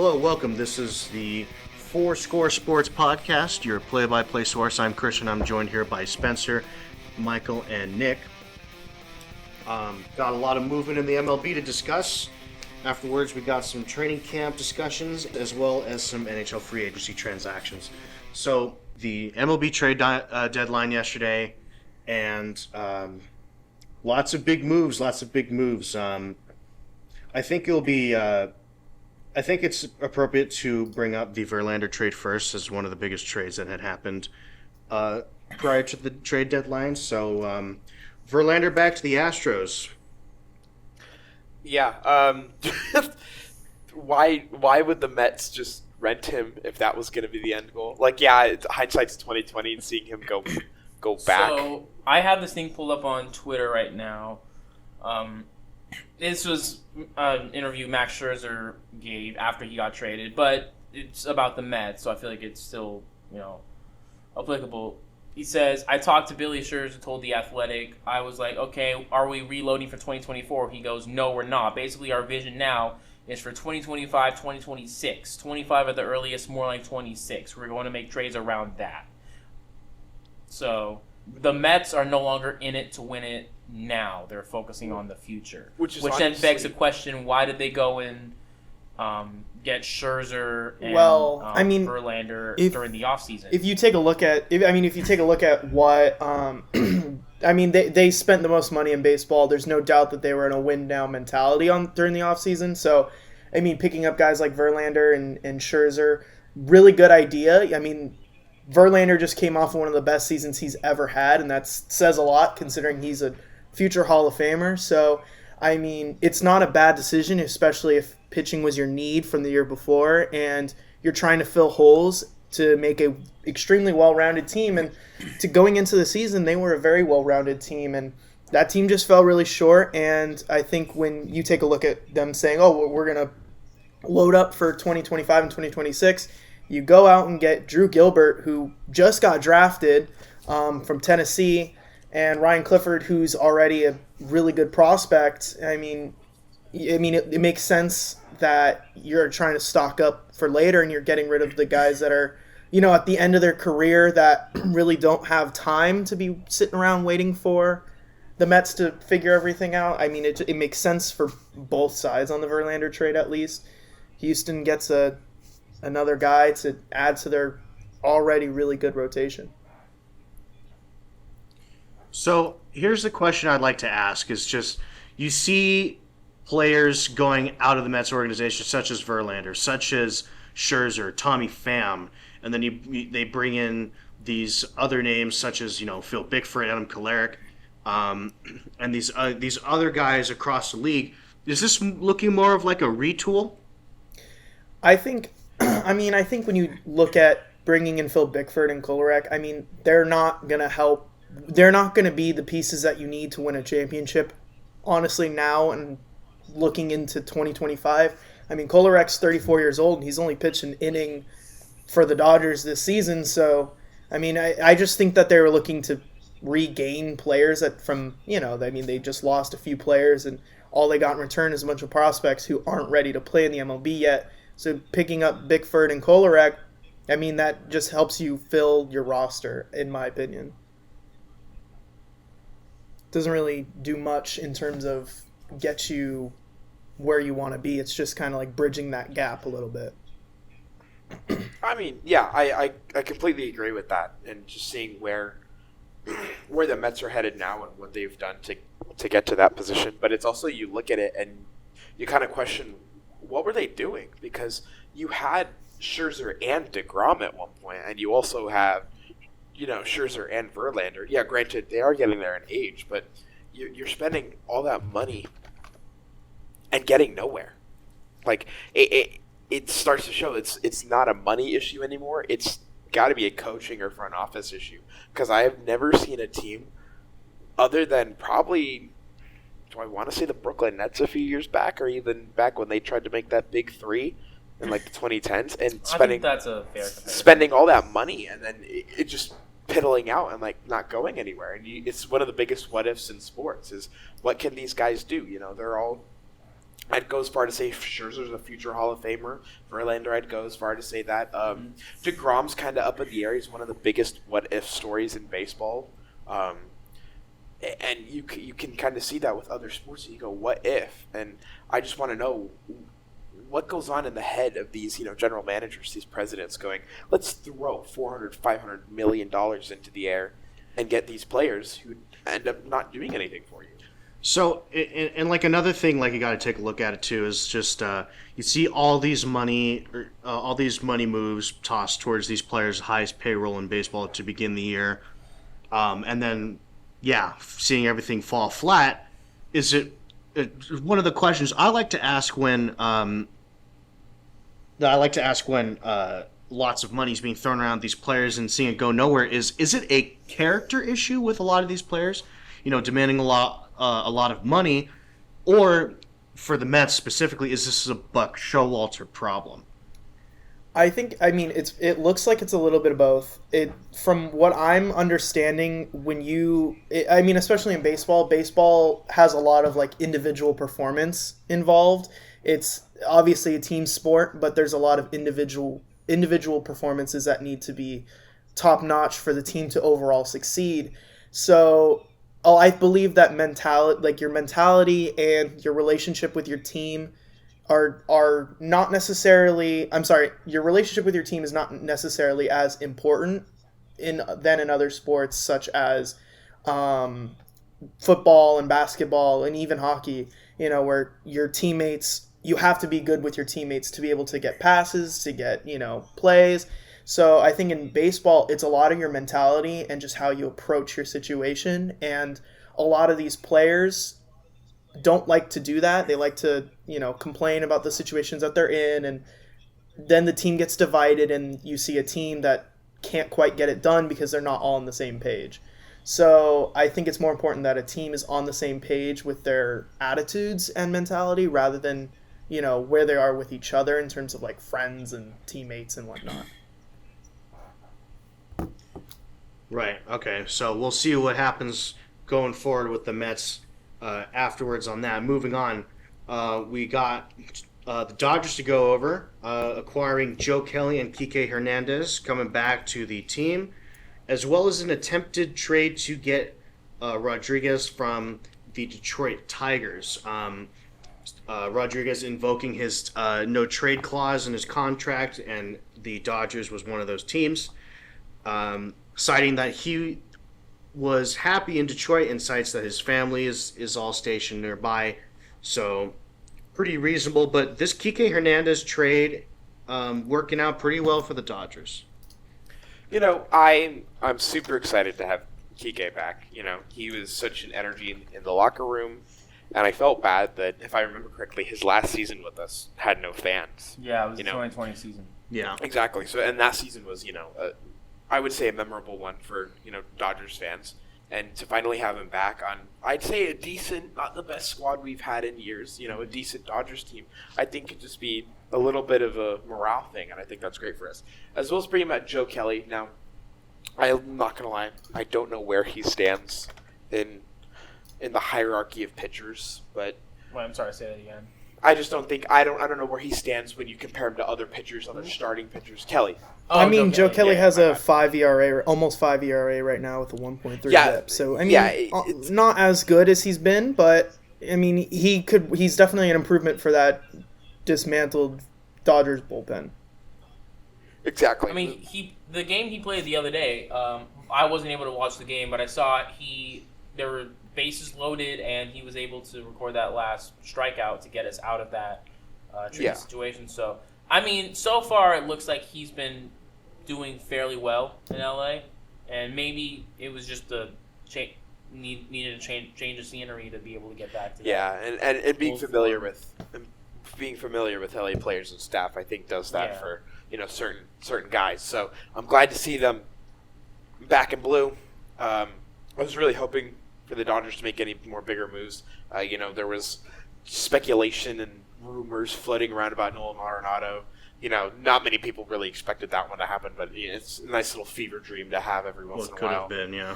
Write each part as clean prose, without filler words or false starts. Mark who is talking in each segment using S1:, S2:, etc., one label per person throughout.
S1: Hello, welcome. This is the Four Score Sports Podcast, your play-by-play source. I'm Christian. I'm joined here by Spencer, Michael, and Nick. Got a lot of movement in the MLB to discuss. Afterwards, we got some training camp discussions as well as some NHL Free Agency transactions. So, the MLB trade deadline yesterday, and lots of big moves. I think it'll be... I think it's appropriate to bring up the Verlander trade first as one of the biggest trades that had happened prior to the trade deadline. So, Verlander back to the Astros.
S2: Yeah. Why would the Mets just rent him if that was going to be the end goal? Like, yeah, hindsight's 2020 and seeing him go back.
S3: So I have this thing pulled up on Twitter right now. This was an interview Max Scherzer gave after he got traded, but it's about the Mets, so I feel like it's still, applicable. He says, I talked to Billy Scherzer, told The Athletic. I was like, okay, are we reloading for 2024? He goes, no, we're not. Basically, our vision now is for 2025, 2026. 25 at the earliest, more like 26. We're going to make trades around that. So the Mets are no longer in it to win it now. They're focusing on the future. Which then begs the question, why did they go and get Scherzer and Verlander during the offseason?
S4: If you take a look at what they spent the most money in baseball, there's no doubt that they were in a win now mentality during the offseason. So picking up guys like Verlander and Scherzer, really good idea. Verlander just came off one of the best seasons he's ever had, and that says a lot considering he's a future Hall of Famer. So, it's not a bad decision, especially if pitching was your need from the year before and you're trying to fill holes to make a extremely well-rounded team. And to going into the season, they were a very well-rounded team, and that team just fell really short. And I think when you take a look at them saying, oh, we're going to load up for 2025 and 2026, you go out and get Drew Gilbert, who just got drafted from Tennessee, and Ryan Clifford, who's already a really good prospect. It makes sense that you're trying to stock up for later, and you're getting rid of the guys that are, at the end of their career that really don't have time to be sitting around waiting for the Mets to figure everything out. It makes sense for both sides on the Verlander trade, at least. Houston gets another guy to add to their already really good rotation.
S1: So here's the question I'd like to ask is just, you see players going out of the Mets organization such as Verlander, such as Scherzer, Tommy Pham, and then they bring in these other names such as, Phil Bickford, Adam Kolarek, and these other guys across the league. Is this looking more of like a retool?
S4: I think when you look at bringing in Phil Bickford and Kolarek, they're not going to help. They're not going to be the pieces that you need to win a championship, honestly, now and looking into 2025. Kolarek's 34 years old, and he's only pitched an inning for the Dodgers this season. So, I just think that they were looking to regain players they just lost a few players, and all they got in return is a bunch of prospects who aren't ready to play in the MLB yet. So picking up Bickford and Kolarek, that just helps you fill your roster, in my opinion. Doesn't really do much in terms of get you where you want to be. It's just kind of like bridging that gap a little bit.
S2: I completely agree with that, and just seeing where the Mets are headed now and what they've done to get to that position. But it's also, you look at it and you kind of question, what were they doing? Because you had Scherzer and DeGrom at one point, and you also have, Scherzer and Verlander. Yeah, granted, they are getting there in age, but you're spending all that money and getting nowhere. Like, it starts to show it's not a money issue anymore. It's got to be a coaching or front office issue. Because I have never seen a team, other than probably, do I want to say the Brooklyn Nets a few years back, or even back when they tried to make that big three in like the 2010s, and spending all that money, and then it just piddling out and like not going anywhere. And it's one of the biggest what ifs in sports is, what can these guys do? They're all I'd go as far to say Scherzer's a future Hall of Famer. Verlander, I'd go as far to say that. DeGrom's kind of up in the air. He's one of the biggest what-if stories in baseball. And you can kind of see that with other sports. You go, what if? And I just want to know what goes on in the head of these, general managers, these presidents going, let's throw $400, $500 million into the air and get these players who end up not doing anything for you.
S1: So, and like another thing, like you got to take a look at it too, is just you see all these money moves tossed towards these players' highest payroll in baseball to begin the year, and then seeing everything fall flat. Is it one of the questions I like to ask when lots of money is being thrown around these players and seeing it go nowhere? Is it a character issue with a lot of these players, demanding a lot of money, or for the Mets specifically, is this a Buck Showalter problem?
S4: It looks like it's a little bit of both. From what I'm understanding, especially in baseball has a lot of like individual performance involved. It's obviously a team sport, but there's a lot of individual performances that need to be top notch for the team to overall succeed. So, I believe that your mentality and your relationship with your team are not necessarily. I'm sorry, your relationship with your team is not necessarily as important than in other sports such as football and basketball and even hockey. Where your teammates, you have to be good with your teammates to be able to get passes, to get plays. So I think in baseball, it's a lot of your mentality and just how you approach your situation. And a lot of these players don't like to do that. They like to, complain about the situations that they're in. And then the team gets divided and you see a team that can't quite get it done because they're not all on the same page. So I think it's more important that a team is on the same page with their attitudes and mentality rather than, where they are with each other in terms of like friends and teammates and whatnot.
S1: Right. Okay. So we'll see what happens going forward with the Mets afterwards on that. Moving on, we got the Dodgers to go over, acquiring Joe Kelly and Kike Hernandez coming back to the team, as well as an attempted trade to get Rodriguez from the Detroit Tigers. Rodriguez invoking his no trade clause in his contract, and the Dodgers was one of those teams. Citing that he was happy in Detroit and cites that his family is all stationed nearby. So pretty reasonable. But this Kike Hernandez trade working out pretty well for the Dodgers.
S2: I'm super excited to have Kike back. He was such an energy in the locker room. And I felt bad that, if I remember correctly, his last season with us had no fans.
S3: Yeah, it was the 2020 season.
S1: Yeah.
S2: Exactly. So, and that season was, I would say a memorable one for, Dodgers fans. And to finally have him back on, I'd say a decent, not the best squad we've had in years, a decent Dodgers team, I think could just be a little bit of a morale thing, and I think that's great for us. As well as bringing back Joe Kelly. Now, I'm not going to lie, I don't know where he stands in the hierarchy of pitchers, but...
S3: Wait, I'm sorry, say that again.
S2: I just don't think, I don't know where he stands when you compare him to other pitchers, other starting pitchers. Kelly.
S4: Joe Kelly has a 5 ERA, almost 5 ERA right now with a 1.3 whip. So not as good as he's been, but he's definitely an improvement for that dismantled Dodgers bullpen.
S2: Exactly.
S3: The game he played the other day, I wasn't able to watch the game, but I saw there were bases loaded, and he was able to record that last strikeout to get us out of that tricky situation. So, so far it looks like he's been doing fairly well in LA, and maybe it was just needed a change of scenery to be able to get back to that.
S2: Yeah, and being familiar with LA players and staff, I think does that for certain guys. So I'm glad to see them back in blue. I was really hoping for the Dodgers to make any more bigger moves. There was speculation and rumors floating around about Nolan Arenado. Not many people really expected that one to happen, but it's a nice little fever dream to have every once in a while.
S1: Could have been, yeah.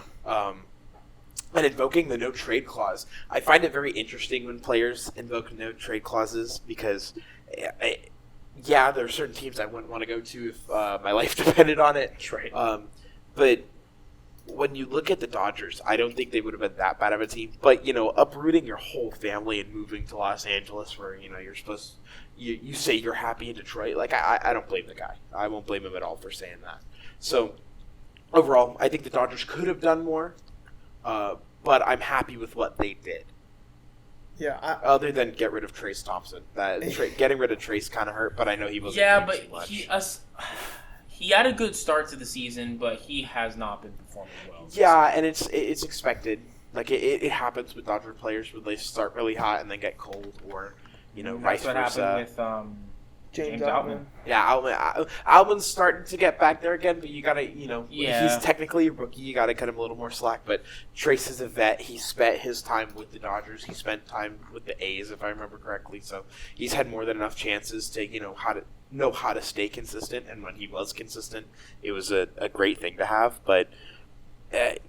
S2: and invoking the no trade clause. I find it very interesting when players invoke no trade clauses because, yeah, there are certain teams I wouldn't want to go to if my life depended on it.
S1: That's right.
S2: But when you look at the Dodgers, I don't think they would have been that bad of a team. But, uprooting your whole family and moving to Los Angeles where, you're supposed you say you're happy in Detroit. Like, I don't blame the guy. I won't blame him at all for saying that. So, overall, I think the Dodgers could have done more. But I'm happy with what they did.
S4: Yeah.
S2: Other than get rid of Trace Thompson. Getting rid of Trace kind of hurt, but I know he wasn't
S3: Yeah,
S2: doing
S3: but
S2: too much.
S3: he had a good start to the season, but he has not been performing well.
S2: Yeah, and it's expected. Like, it happens with Dodger players when they start really hot and then get cold, or, vice versa.
S3: That's what happened with James Outman.
S2: Yeah, Outman's starting to get back there again, but you gotta,
S3: Yeah.
S2: he's technically a rookie. You gotta cut him a little more slack. But Trace is a vet. He spent his time with the Dodgers. He spent time with the A's, if I remember correctly. So he's had more than enough chances to, know how to stay consistent. And when he was consistent, it was a great thing to have. But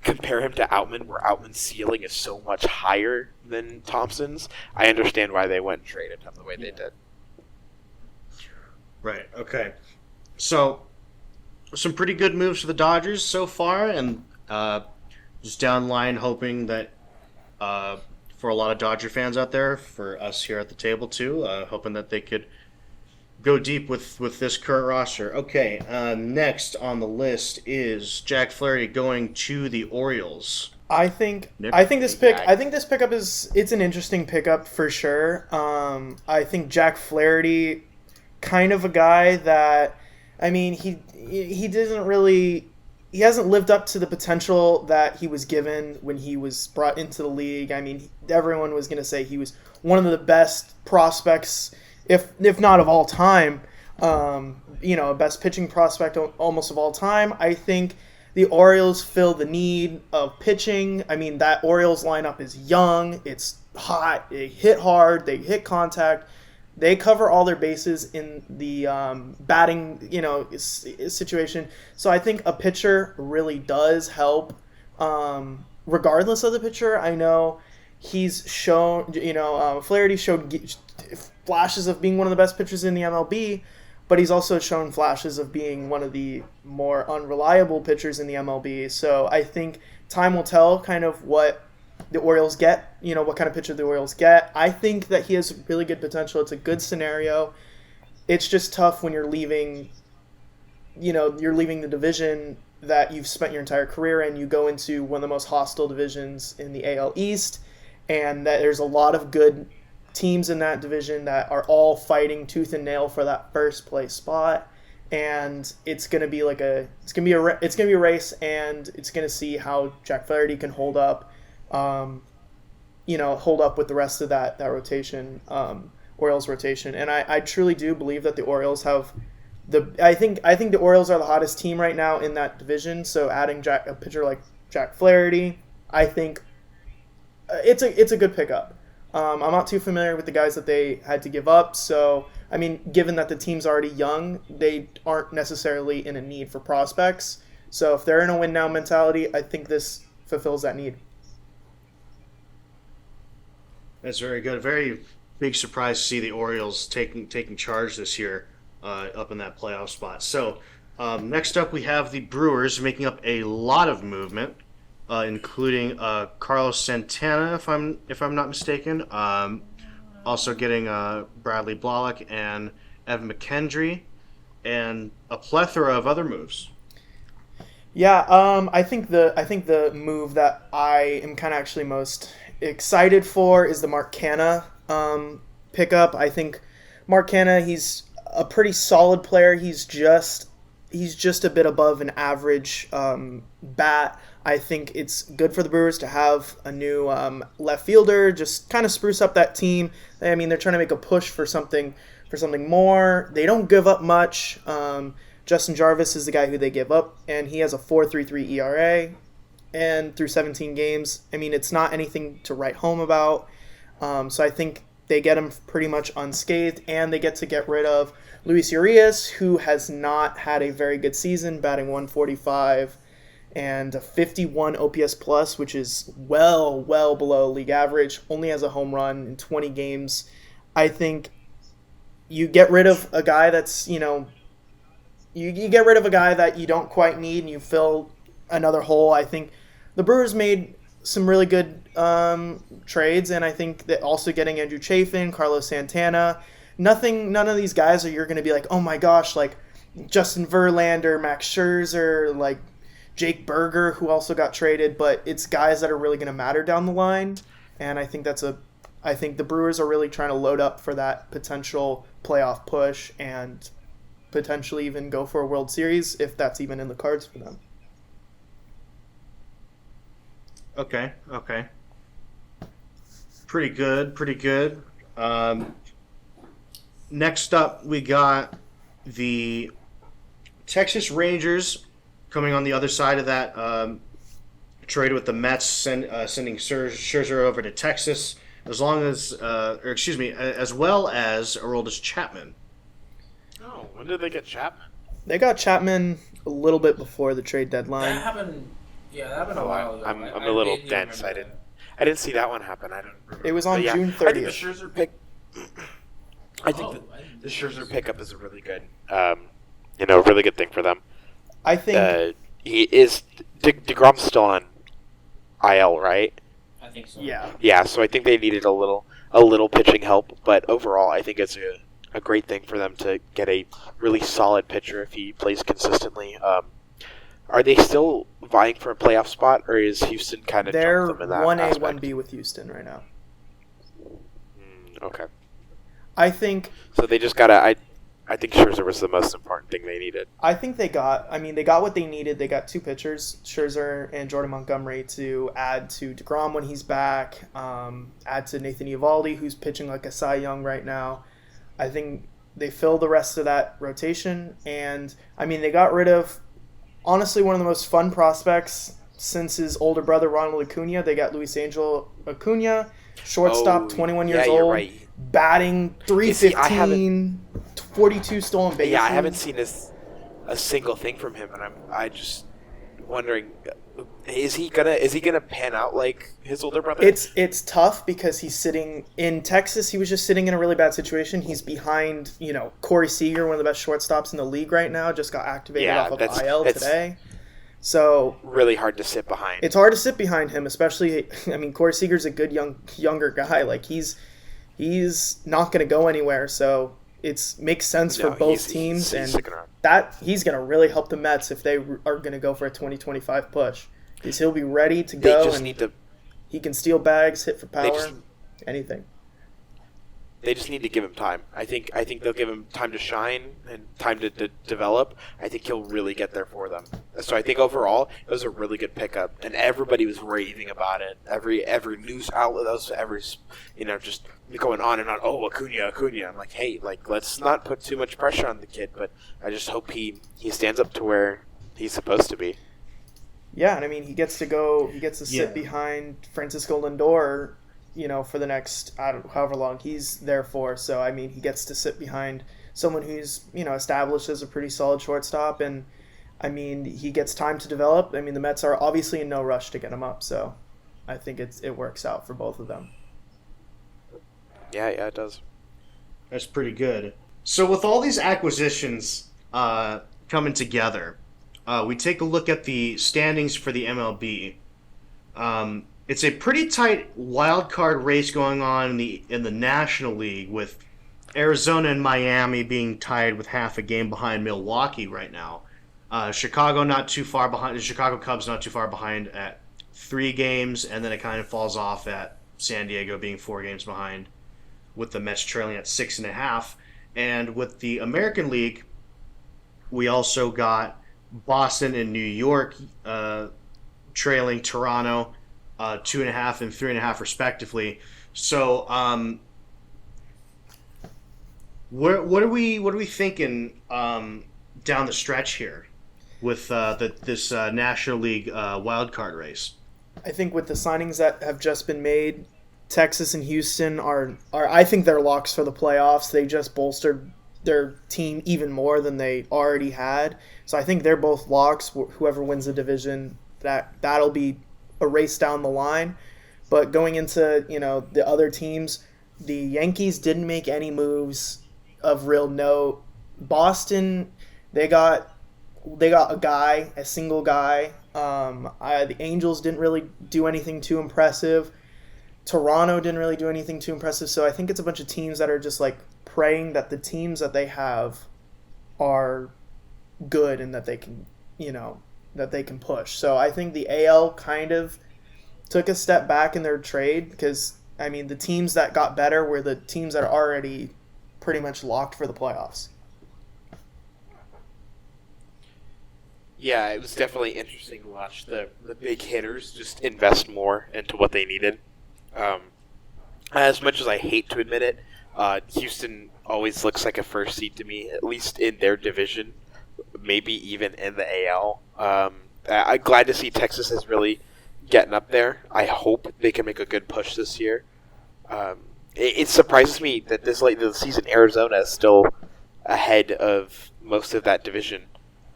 S2: compare him to Outman, where Outman's ceiling is so much higher than Thompson's. I understand why they went and traded him the way they did.
S1: Right. Okay. So, some pretty good moves for the Dodgers so far, and just down the line, hoping that for a lot of Dodger fans out there, for us here at the table too, hoping that they could go deep with this current roster. Okay. Next on the list is Jack Flaherty going to the Orioles.
S4: I think
S1: Nick?
S4: this pickup it's an interesting pickup for sure. I think Jack Flaherty, kind of a guy that, I mean, he hasn't lived up to the potential that he was given when he was brought into the league. I mean, everyone was going to say he was one of the best prospects, if not of all time. Best pitching prospect almost of all time. I think the Orioles fill the need of pitching. I mean, that Orioles lineup is young, it's hot, they hit hard, they hit contact. They cover all their bases in the batting, situation. So I think a pitcher really does help, regardless of the pitcher. I know he's shown, Flaherty showed flashes of being one of the best pitchers in the MLB, but he's also shown flashes of being one of the more unreliable pitchers in the MLB. So I think time will tell kind of what the Orioles get, what kind of pitcher the Orioles get. I think that he has really good potential. It's a good scenario. It's just tough when you're leaving the division that you've spent your entire career in. You go into one of the most hostile divisions in the AL East, and that there's a lot of good teams in that division that are all fighting tooth and nail for that first place spot. And it's gonna be a race, and it's gonna see how Jack Flaherty can hold up with the rest of that rotation, Orioles rotation. And I truly do believe that the Orioles have I think the Orioles are the hottest team right now in that division. So adding a pitcher like Jack Flaherty, I think it's a good pickup. I'm not too familiar with the guys that they had to give up. So, I mean, given that the team's already young, they aren't necessarily in a need for prospects. So if they're in a win now mentality, I think this fulfills that need.
S1: That's very good. Very big surprise to see the Orioles taking charge this year up in that playoff spot. So next up we have the Brewers making up a lot of movement, including Carlos Santana, if I'm not mistaken. Also getting Bradley Blalock and Evan McKendry, and a plethora of other moves.
S4: Yeah, I think the move that I am kind of actually most excited for is the Mark Canha pickup. I think Mark Canha, he's a pretty solid player. He's just a bit above an average bat. I think it's good for the Brewers to have a new left fielder, just kind of spruce up that team. I mean, they're trying to make a push for something more. They don't give up much. Justin Jarvis is the guy who they give up, and he has a 4.33 ERA, and through 17 games. I mean, it's not anything to write home about. So I think they get him pretty much unscathed, and they get rid of Luis Urias, who has not had a very good season, batting 145. and a 51 OPS plus, which is well below league average. Only has a home run in 20 games. I think you get rid of a guy that's, you get rid of a guy that you don't quite need and you fill another hole. I think the Brewers made some really good trades, and I think that also getting Andrew Chafin, Carlos Santana, none of these guys are you're going to be like, oh my gosh, like Justin Verlander, Max Scherzer, like Jake Berger, who also got traded, but it's guys that are really going to matter down the line, and I think I think the Brewers are really trying to load up for that potential playoff push and potentially even go for a World Series if that's even in the cards for them.
S1: Okay. Pretty good. Next up, we got the Texas Rangers coming on the other side of that trade with the Mets, sending Scherzer over to Texas, as well as Aroldis Chapman.
S2: Oh, when did they get Chapman?
S4: They got Chapman a little bit before the trade deadline.
S3: That happened a while ago.
S2: I'm a little dense. I didn't see that one happen. I don't remember.
S4: It was on June 30th.
S2: I think the Scherzer pick. The Scherzer pickup is a really good, really good thing for them.
S4: I think
S2: he is DeGrom's still on IL, right?
S3: I think so.
S4: Yeah.
S2: Yeah, so I think they needed a little pitching help, but overall, I think it's a great thing for them to get a really solid pitcher if he plays consistently. Are they still vying for a playoff spot, or is Houston kind of
S4: they're
S2: jumped them in that
S4: 1A,
S2: aspect?
S4: 1B with Houston right now.
S2: Okay.
S4: I think
S2: So they just gotta. I think Scherzer was the most important thing they needed.
S4: they got what they needed. They got two pitchers, Scherzer and Jordan Montgomery, to add to DeGrom when he's back, add to Nathan Eovaldi, who's pitching like a Cy Young right now. I think they fill the rest of that rotation, and they got rid of honestly one of the most fun prospects since his older brother Ronald Acuna. They got Luis Angel Acuna, shortstop, 21 years old,
S2: right.
S4: batting .315, 42 stolen bases.
S2: Yeah, I haven't seen a single thing from him, and I just wondering, is he gonna pan out like his older brother?
S4: It's tough because he's sitting in Texas. He was just sitting in a really bad situation. He's behind, Corey Seager, one of the best shortstops in the league right now, just got activated off of IL today. So
S2: really hard to sit behind.
S4: It's hard to sit behind him, especially. Corey Seager's a good younger guy. Like he's not going to go anywhere. So it makes sense for both teams, and that he's going to really help the Mets if they are going to go for a 2025 push, because he'll be ready to go. He can steal bags, hit for power, anything.
S2: They just need to give him time. I think they'll give him time to shine and time to develop. I think he'll really get there for them. So I think overall it was a really good pickup, and everybody was raving about it. Every news outlet, just going on and on. Oh, Acuna. I'm like, hey, let's not put too much pressure on the kid, but I just hope he stands up to where he's supposed to be.
S4: Yeah, and he gets to sit behind Francisco Lindor, for the next, however long he's there for. So, he gets to sit behind someone who's, established as a pretty solid shortstop. And, he gets time to develop. The Mets are obviously in no rush to get him up. So, I think it works out for both of them.
S2: Yeah, it does.
S1: That's pretty good. So, with all these acquisitions coming together, we take a look at the standings for the MLB. It's a pretty tight wild card race going on in the National League, with Arizona and Miami being tied with half a game behind Milwaukee right now. Chicago not too far behind. The Chicago Cubs not too far behind at 3 games, and then it kind of falls off at San Diego being 4 games behind, with the Mets trailing at 6.5. And with the American League, we also got Boston and New York trailing Toronto 2.5 and 3.5 respectively. So, what are we thinking down the stretch here with this National League wild card race?
S4: I think with the signings that have just been made, Texas and Houston are I think they're locks for the playoffs. They just bolstered their team even more than they already had. So I think they're both locks. Whoever wins the division, that'll be a race down the line. But going into, the other teams, the Yankees didn't make any moves of real note. Boston, they got a single guy. The Angels didn't really do anything too impressive. Toronto didn't really do anything too impressive. So I think it's a bunch of teams that are just like praying that the teams that they have are good and that they can, that they can push. So I think the AL kind of took a step back in their trade because, the teams that got better were the teams that are already pretty much locked for the playoffs.
S2: Yeah, it was definitely interesting to watch the big hitters just invest more into what they needed. As much as I hate to admit it, Houston always looks like a first seed to me, at least in their division, maybe even in the AL. I'm glad to see Texas is really getting up there. I hope they can make a good push this year. It surprises me that this late in the season, Arizona is still ahead of most of that division.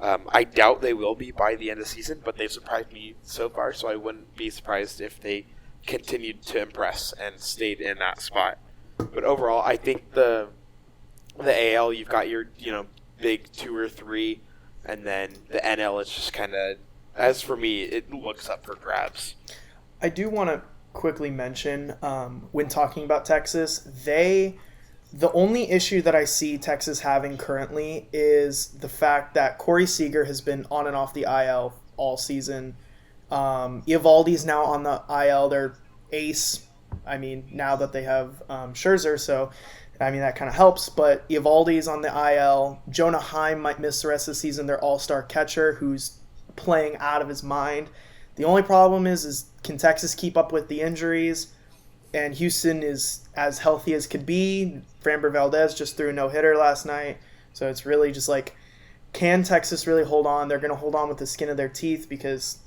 S2: I doubt they will be by the end of the season, but they've surprised me so far, so I wouldn't be surprised if they continued to impress and stayed in that spot. But overall, I think the AL, you've got your big 2 or 3, and then the NL is just kind of, as for me, it looks up for grabs.
S4: I do want to quickly mention, when talking about Texas, the only issue that I see Texas having currently is the fact that Corey Seager has been on and off the IL all season. Eovaldi's now on the IL, their ace. Now that they have Scherzer, so that kind of helps. But Eovaldi's on the IL. Jonah Heim might miss the rest of the season, their all-star catcher, who's playing out of his mind. The only problem is can Texas keep up with the injuries? And Houston is as healthy as could be. Framber Valdez just threw a no-hitter last night. So it's really just like, can Texas really hold on? They're going to hold on with the skin of their teeth because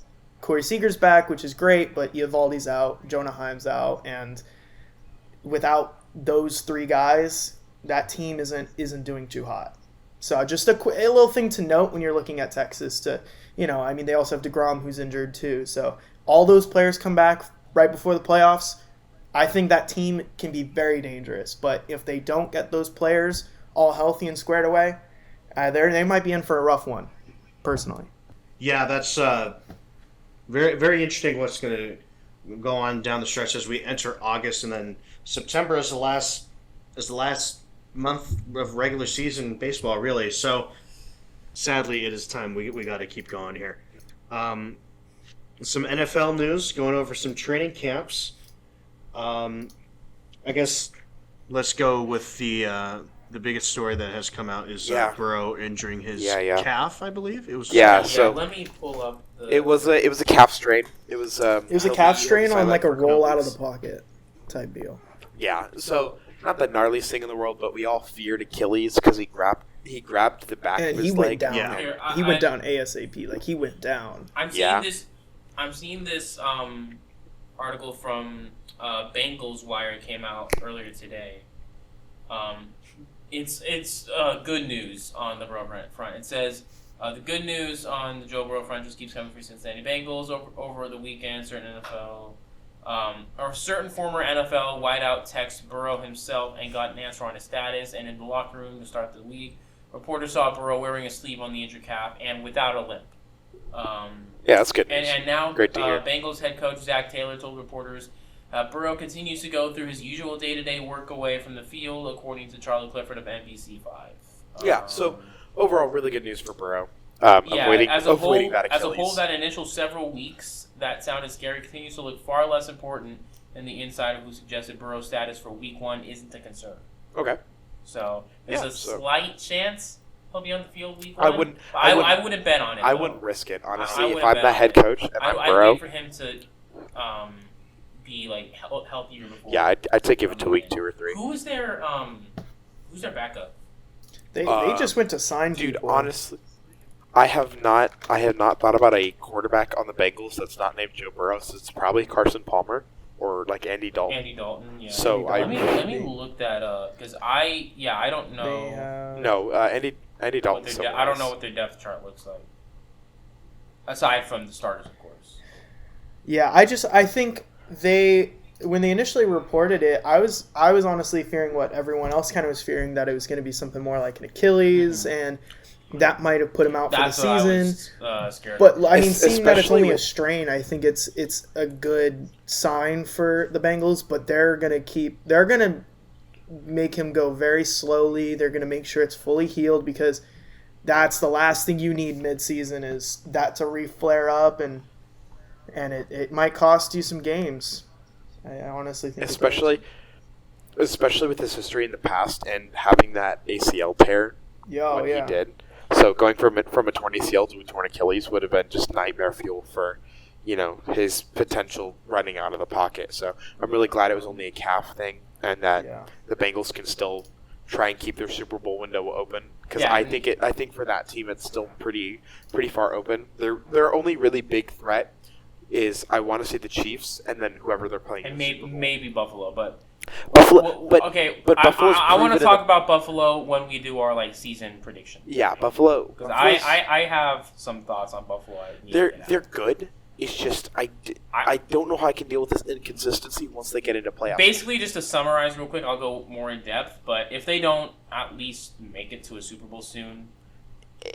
S4: Corey Seager's back, which is great, but Eovaldi's out, Jonah Heim's out, and without those 3 guys, that team isn't doing too hot. So just a little thing to note when you're looking at Texas they also have DeGrom who's injured too. So all those players come back right before the playoffs. I think that team can be very dangerous, but if they don't get those players all healthy and squared away, they might be in for a rough one, personally.
S1: Yeah, that's very, very interesting what's going to go on down the stretch as we enter August, and then September is the last month of regular season baseball, really. So, sadly, it is time we got to keep going here. Some NFL news, going over some training camps. I guess let's go with the biggest story that has come out is Burrow injuring his calf, I believe. It was
S2: so
S3: let me pull up
S2: it was a calf strain. It was a
S4: calf strain on like a roll out of the pocket type deal.
S2: Yeah, so not the gnarliest thing in the world, but we all feared Achilles because he grabbed the back of his leg.
S4: Down. Yeah.
S3: Here,
S4: he went down ASAP. Like he went down.
S3: I'm seeing this article from Bengals Wire came out earlier today. It's good news on the Burrow front. It says the good news on the Joe Burrow front just keeps coming from Cincinnati Bengals over the weekend. Certain former NFL wideout texted Burrow himself and got an answer on his status. And in the locker room to start the week, reporters saw Burrow wearing a sleeve on the injured calf and without a limp.
S2: That's good news.
S3: And now
S2: Great to hear.
S3: Bengals head coach Zach Taylor told reporters Burrow continues to go through his usual day-to-day work away from the field, according to Charlie Clifford of NBC5.
S2: So overall, really good news for Burrow. Avoiding that Achilles.
S3: As a whole, that initial several weeks that sounded scary continues to look far less important than the insider who suggested Burrow's status for Week 1 isn't a concern.
S2: Okay.
S3: So there's a slight chance he'll be on the field Week 1. I wouldn't bet on it.
S2: I wouldn't risk it, honestly. If I'm the head coach and I'm Burrow,
S3: I'd wait for him to be like healthier before.
S2: Yeah, I'd say give it to Week 2 or 3.
S3: Who's their backup?
S4: They just went to sign
S2: dude,
S4: people.
S2: Honestly, I have not thought about a quarterback on the Bengals that's not named Joe Burrow, so it's probably Carson Palmer. or like Andy Dalton.
S3: Andy Dalton, yeah.
S2: So
S3: let me look that up because I don't know.
S2: No, Andy Dalton.
S3: I don't know what their depth chart looks like. Aside from the starters, of course.
S4: Yeah, I think when they initially reported it, I was honestly fearing what everyone else kind of was fearing, that it was going to be something more like an Achilles, and that might have put him out for the season.
S3: I was scared.
S4: But I mean, seeing that it's only a strain, I think it's a good sign for the Bengals. But they're gonna make him go very slowly. They're gonna make sure it's fully healed, because that's the last thing you need mid-season, is that to re-flare up, and it might cost you some games. I honestly think,
S2: especially with his history in the past and having that ACL tear he did. So going from a torn ACL to a torn Achilles would have been just nightmare fuel for, his potential running out of the pocket. So I'm really glad it was only a calf thing, and that the Bengals can still try and keep their Super Bowl window open, because I think for that team it's still pretty far open. Their only really big threat is, I want to say, the Chiefs, and then whoever they're playing.
S3: And maybe Buffalo, but
S2: okay. But Buffalo's
S3: I want to talk about Buffalo when we do our season prediction.
S2: Yeah, Buffalo.
S3: Because I have some thoughts on Buffalo.
S2: They're good. It's just I don't know how I can deal with this inconsistency once they get into playoffs.
S3: Basically, just to summarize real quick, I'll go more in depth. But if they don't at least make it to a Super Bowl soon,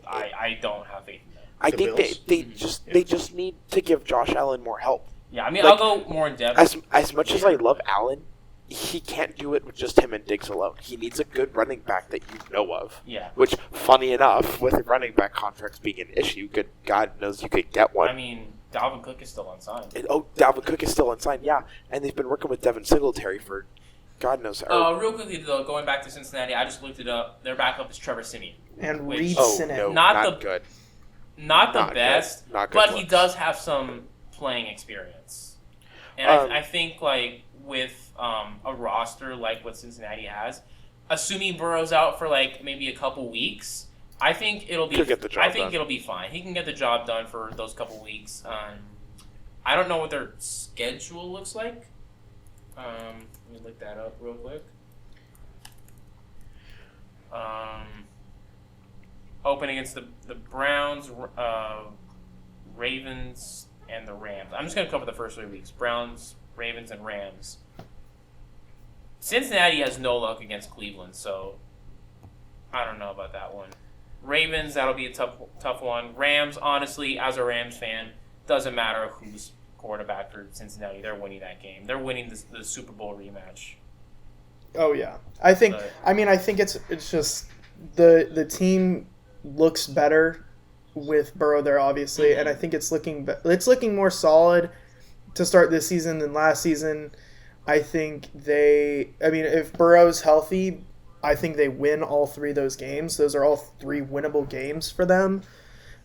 S3: I don't have faith in them.
S2: I think they just need to give Josh Allen more help.
S3: Yeah, I mean, I'll go more in depth.
S2: As much as I love Allen, he can't do it with just him and Diggs alone. He needs a good running back that you know of.
S3: Yeah.
S2: Which, funny enough, with running back contracts being an issue, good God knows you could get one.
S3: I mean, Dalvin Cook is still unsigned.
S2: Dalvin Cook is still unsigned, yeah. And they've been working with Devin Singletary for God knows how.
S3: Real quickly, though, going back to Cincinnati, I just looked it up. Their backup is Trevor Siemian.
S4: And Reed Sinnett.
S2: No,
S3: not
S2: good.
S3: Not the best,
S2: good. Not good
S3: but
S2: looks.
S3: He does have some playing experience. And I think, with a roster like what Cincinnati has, assuming Burrow's out for maybe a couple weeks, I think it'll be. It'll be fine. He can get the job done for those couple weeks. I don't know what their schedule looks like. Let me look that up real quick. Open against the Browns, Ravens, and the Rams. I'm just going to cover the first 3 weeks. Browns, Ravens, and Rams. Cincinnati has no luck against Cleveland, so I don't know about that one. Ravens, that'll be a tough one. Rams, honestly, as a Rams fan, doesn't matter who's quarterback for Cincinnati. They're winning that game. They're winning the Super Bowl rematch.
S4: Oh yeah, I think it's just the team looks better with Burrow there, obviously, and I think it's looking more solid to start this season than last season. I think if Burrow's healthy, I think they win all 3 of those games. Those are all 3 winnable games for them.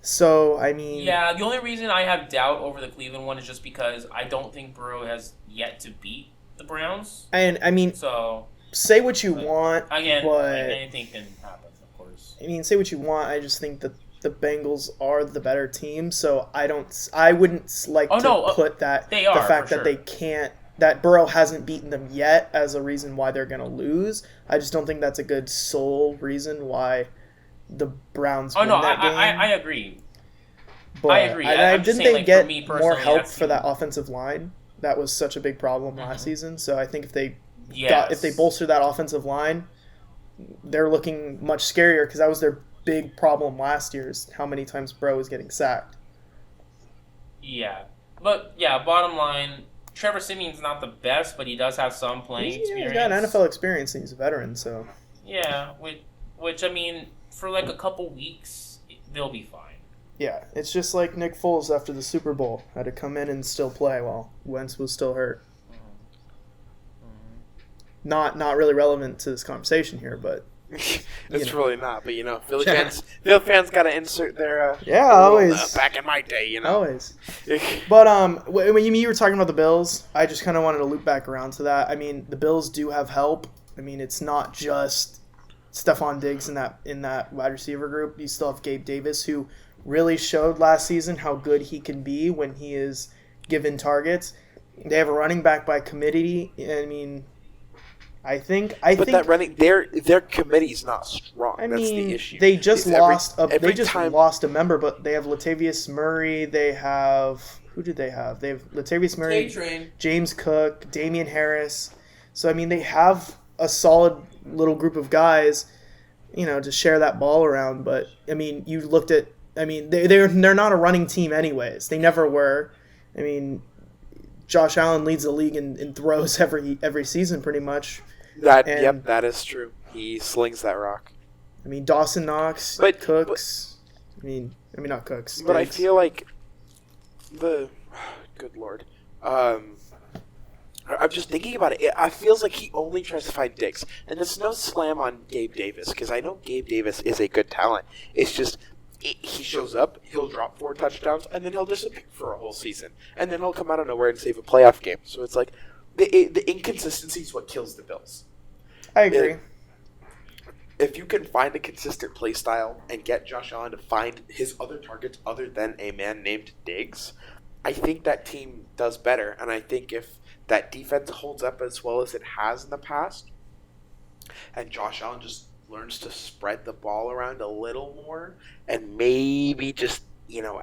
S4: So, I mean...
S3: Yeah, the only reason I have doubt over the Cleveland one is just because I don't think Burrow has yet to beat the Browns.
S4: And, I mean...
S3: So...
S4: Say what you want,
S3: again,
S4: but...
S3: anything can happen, of course.
S4: I mean, say what you want, I just think that the Bengals are the better team, so I wouldn't like put that...
S3: They are,
S4: the fact
S3: for
S4: that
S3: sure.
S4: they can't... That Burrow hasn't beaten them yet as a reason why they're going to lose. I just don't think that's a good sole reason why the Browns win that game.
S3: I agree.
S4: But
S3: I agree.
S4: Didn't they get more
S3: personally,
S4: help for that offensive line? That was such a big problem last season. So I think if they bolster that offensive line, they're looking much scarier, because that was their big problem last year, is how many times Burrow was getting sacked.
S3: Yeah. But, yeah, bottom line, Trevor Siemian's not the best, but he does have some playing experience.
S4: He's got an NFL experience, and he's a veteran, so...
S3: Yeah, which I mean, for a couple weeks, they'll be fine.
S4: Yeah, it's just like Nick Foles after the Super Bowl. Had to come in and still play while Wentz was still hurt. Not really relevant to this conversation here, but...
S2: It's really not, but Philly fans got to insert their
S4: always
S2: back in my day,
S4: always. But when you were talking about the Bills, I just kind of wanted to loop back around to that. I mean, the Bills do have help. I mean, it's not just Stephon Diggs in that wide receiver group. You still have Gabe Davis, who really showed last season how good he can be when he is given targets. They have a running back by committee. I mean, I think
S2: that running their committee's not strong.
S4: I
S2: That's
S4: mean,
S2: the issue.
S4: they just lost lost a member, but they have Latavius Murray. They have who did they have? They have Latavius Murray,
S3: K-Train.
S4: James Cook, Damian Harris. So I mean, they have a solid little group of guys, to share that ball around. But I mean, you looked at. I mean, they're not a running team anyways. They never were. I mean, Josh Allen leads the league in throws every season pretty much.
S2: That is true. He slings that rock.
S4: I mean, Dawson Knox, Cooks. I mean, not Cooks.
S2: But I feel like good Lord. I'm just thinking about it. It feels like he only tries to find Diggs. And there's no slam on Gabe Davis, because I know Gabe Davis is a good talent. It's just he shows up, he'll drop 4 touchdowns, and then he'll disappear for a whole season. And then he'll come out of nowhere and save a playoff game. So it's like the inconsistency is what kills the Bills.
S4: I agree.
S2: If you can find a consistent play style and get Josh Allen to find his other targets other than a man named Diggs, I think that team does better. And I think if that defense holds up as well as it has in the past, and Josh Allen just learns to spread the ball around a little more, and maybe just,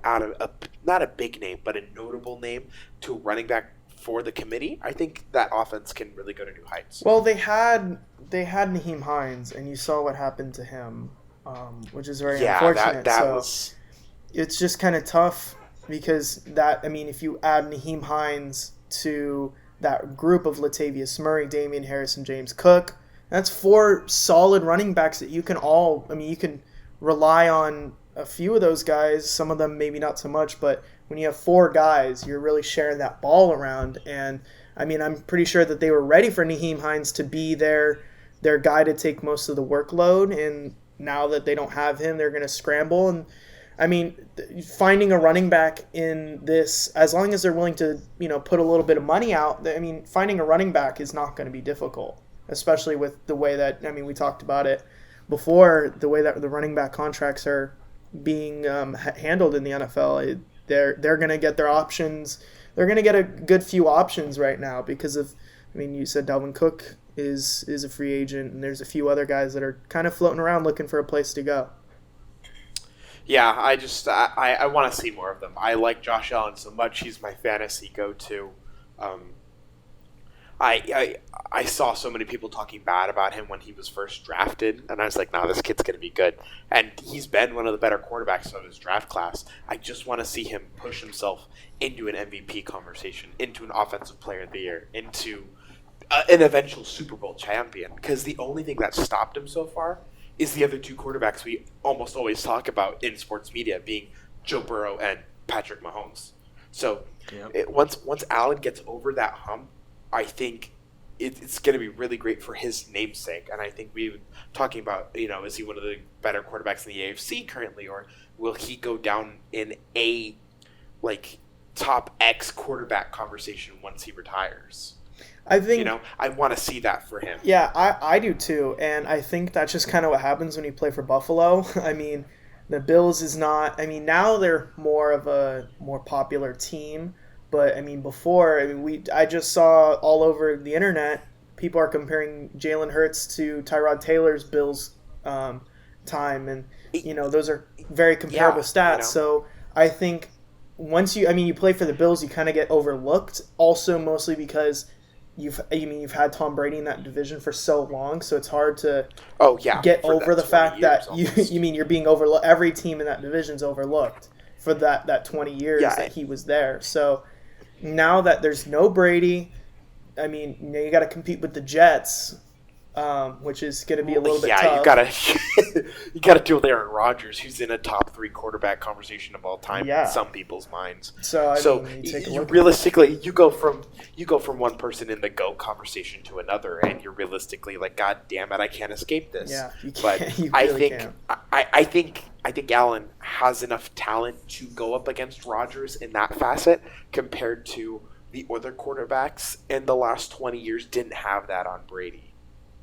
S2: out of not a big name, but a notable name to running back for the committee, I think that offense can really go to new heights.
S4: Well, they had Nyheim Hines, and you saw what happened to him, which is very unfortunate. It's just kind of tough because if you add Nyheim Hines to that group of Latavius Murray, Damian Harris, and James Cook, that's 4 solid running backs that you can you can rely on a few of those guys, some of them maybe not so much, but when you have 4 guys, you're really sharing that ball around. And I'm pretty sure that they were ready for Nyheim Hines to be their guy to take most of the workload. And now that they don't have him, they're going to scramble. And finding a running back in this, as long as they're willing to, put a little bit of money out, finding a running back is not going to be difficult, especially with the way that, we talked about it before, the way that the running back contracts are being handled in the NFL. They're going to get their options. They're going to get a good few options right now because of, you said Dalvin Cook is a free agent, and there's a few other guys that are kind of floating around looking for a place to go.
S2: Yeah, I want to see more of them. I like Josh Allen so much. He's my fantasy go-to. I saw so many people talking bad about him when he was first drafted, and I was like, nah, this kid's going to be good. And he's been one of the better quarterbacks of his draft class. I just want to see him push himself into an MVP conversation, into an Offensive Player of the Year, into an eventual Super Bowl champion, because the only thing that stopped him so far is the other 2 quarterbacks we almost always talk about in sports media, being Joe Burrow and Patrick Mahomes. So once Allen gets over that hump, I think it's going to be really great for his namesake. And I think we've been talking about, is he one of the better quarterbacks in the AFC currently, or will he go down in a top X quarterback conversation once he retires?
S4: I think
S2: I want to see that for him.
S4: Yeah, I do too, and I think that's just kind of what happens when you play for Buffalo. The Bills is not. Now they're more of a more popular team, but before, I just saw all over the internet people are comparing Jalen Hurts to Tyrod Taylor's Bills time, and those are very comparable stats. So I think once you play for the Bills, you kind of get overlooked. Also, mostly because you've had Tom Brady in that division for so long, so it's hard to get over the fact that you're being overlooked. Every team in that division's overlooked for that 20 years that he was there. So now that there's no Brady, you got to compete with the Jets, which is going to be a little bit tough.
S2: You got to deal with Aaron Rodgers, who's in a top 3 quarterback conversation of all time in some people's minds.
S4: So
S2: realistically, you go from one person in the GOAT conversation to another, and you're realistically like, God damn it, I can't escape this.
S4: Yeah, you can't.
S2: But
S4: You
S2: I
S4: really
S2: think
S4: can't.
S2: I think Allen has enough talent to go up against Rodgers in that facet, compared to the other quarterbacks in the last 20 years didn't have that on Brady.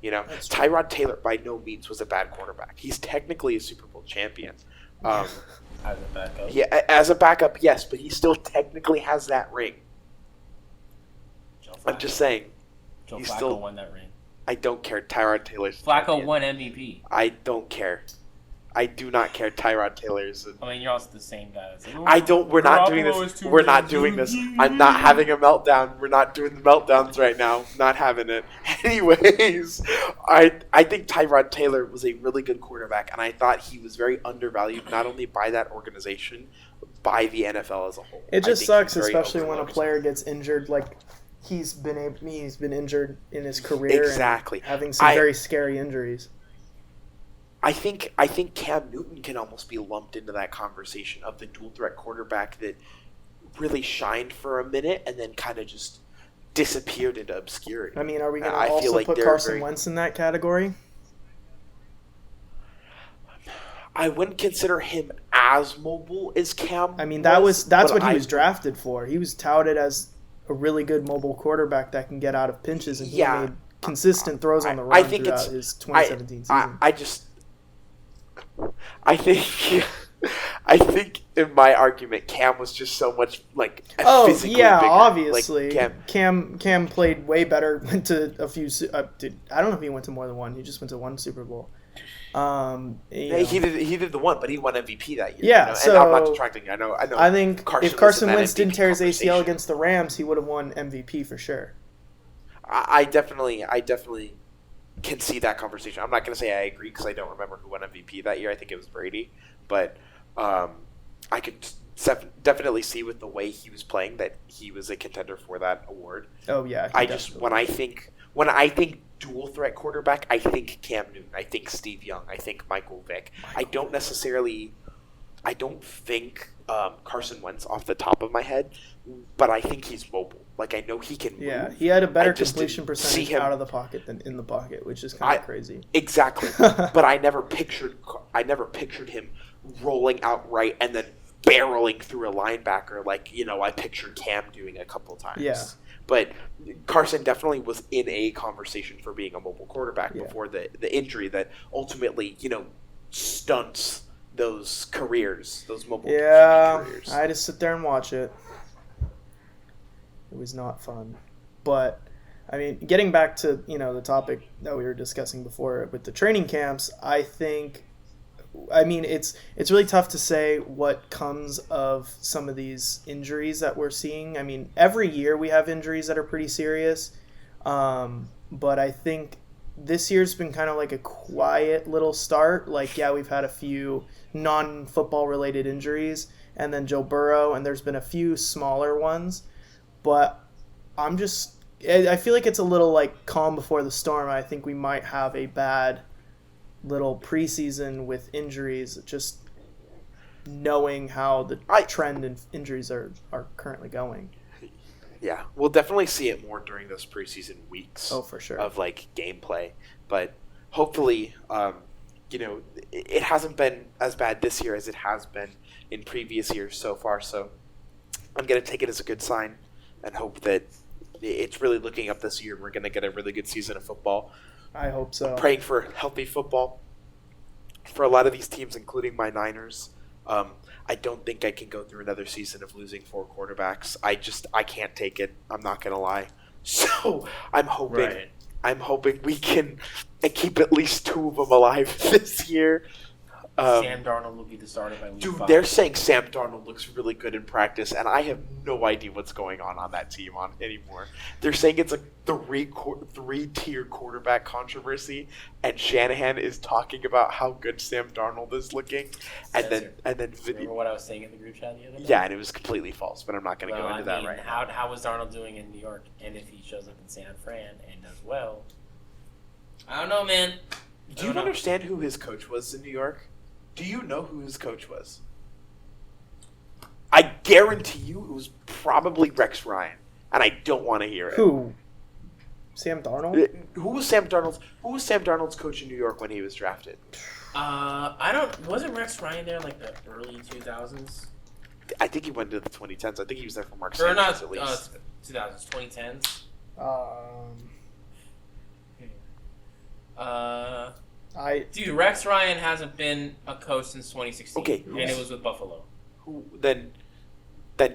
S2: Tyrod Taylor by no means was a bad quarterback. He's technically a Super Bowl champion.
S3: As a backup.
S2: Yeah, as a backup, yes, but he still technically has that ring.
S3: Flacco.
S2: I'm just saying.
S3: Joe
S2: he's
S3: Flacco
S2: still-
S3: won that ring.
S2: I don't care. Tyrod Taylor's
S3: Flacco
S2: champion.
S3: won MVP.
S2: I don't care. I do not care. Tyrod Taylor's.
S3: I mean, you're also the same guy. That's like,
S2: I don't. We're not doing this. We're not doing this. I'm not having a meltdown. We're not doing the meltdowns right now. Not having it. Anyways, I think Tyrod Taylor was a really good quarterback, and I thought he was very undervalued, not only by that organization, but by the NFL as a whole.
S4: It just
S2: I think
S4: sucks,
S2: he's very
S4: especially when a
S2: overlooked.
S4: player gets injured. Like he's been injured in his career.
S2: Exactly.
S4: And having some very scary injuries.
S2: I think Cam Newton can almost be lumped into that conversation of the dual threat quarterback that really shined for a minute and then kind of just disappeared into obscurity.
S4: I mean, are we going to
S2: I feel
S4: also
S2: like
S4: put
S2: they're
S4: Carson
S2: very-
S4: Wentz in that category?
S2: I wouldn't consider him as mobile as Cam.
S4: I mean, that's
S2: but
S4: what he was drafted for. He was touted as a really good mobile quarterback that can get out of pinches, and he
S2: Yeah.
S4: made consistent throws on the
S2: I
S4: run
S2: think
S4: throughout
S2: it's-
S4: his 2017 season.
S2: I think in my argument, Cam was just so much like
S4: Oh
S2: physically
S4: yeah,
S2: bigger.
S4: obviously.
S2: Like,
S4: Cam played way better. Went to a few. I don't know if he went to more than one. He just went to one Super Bowl.
S2: He did the one, but he won MVP that year.
S4: Yeah,
S2: and
S4: so
S2: I'm not detracting. I know.
S4: I think if
S2: was
S4: Carson
S2: in that
S4: Wentz didn't
S2: MVP
S4: tear his ACL
S2: conversation.
S4: against the Rams, he would have won MVP for sure.
S2: I definitely can see that conversation. I'm not going to say I agree because I don't remember who won MVP that year. I think it was Brady, but I could definitely see with the way he was playing that he was a contender for that award.
S4: Oh yeah.
S2: When I think dual threat quarterback, I think Cam Newton, I think Steve Young, I think Michael Vick. I don't think Carson Wentz off the top of my head, but I think he's mobile. Like I know he can move.
S4: Yeah, he had a better
S2: I just
S4: completion
S2: didn't see
S4: percentage
S2: him-
S4: out of the pocket than in the pocket, which is kind of crazy.
S2: Exactly. But I never pictured him rolling out right and then barreling through a linebacker like, I pictured Cam doing a couple times.
S4: Yeah.
S2: But Carson definitely was in a conversation for being a mobile quarterback
S4: Yeah.
S2: before the injury that ultimately, stunts those careers, those mobile
S4: Yeah,
S2: QB careers.
S4: I had to sit there and watch it. It was not fun. But, I mean, getting back to, the topic that we were discussing before with the training camps, it's really tough to say what comes of some of these injuries that we're seeing. I mean, every year we have injuries that are pretty serious. But I think this year's been kind of like a quiet little start. Like, yeah, we've had a few non-football related injuries, and then Joe Burrow, and there's been a few smaller ones. But I feel like it's a little like calm before the storm. I think we might have a bad little preseason with injuries, just knowing how the trend in injuries are currently going.
S2: Yeah, we'll definitely see it more during those preseason weeks.
S4: Oh, for sure.
S2: Of like gameplay, but hopefully, it hasn't been as bad this year as it has been in previous years so far. So I'm gonna take it as a good sign and hope that it's really looking up this year. We're gonna get a really good season of football.
S4: I hope so.
S2: Praying for healthy football for a lot of these teams, including my Niners. I don't think I can go through another season of losing 4 quarterbacks. I can't take it. I'm not gonna lie. So I'm hoping we can keep at least 2 of them alive this year.
S3: Sam Darnold will be the starter by week 5.
S2: They're saying Sam Darnold looks really good in practice, and I have no idea what's going on that team anymore. They're saying it's a 3-tier quarterback controversy, and Shanahan is talking about how good Sam Darnold is looking, and then
S3: Remember what I was saying in the group chat the other day?
S2: yeah, and it was completely false. But I'm not going to go into that right now.
S3: How was Darnold doing in New York? And if he shows up in San Fran and does well, I don't know, man.
S2: Do you understand who his coach was in New York? Do you know who his coach was? I guarantee you it was probably Rex Ryan, and I don't want to hear it.
S4: Who? Sam Darnold?
S2: Who was Sam Darnold's coach in New York when he was drafted?
S3: Wasn't Rex Ryan there like the early 2000s?
S2: I think he went to the 2010s. I think he was there for Mark
S3: Or
S2: Sanchez
S3: not
S2: at least.
S3: 2000s, 2010s. Dude, Rex Ryan hasn't been a coach since 2016.
S2: Okay,
S3: and it was with Buffalo.
S2: Then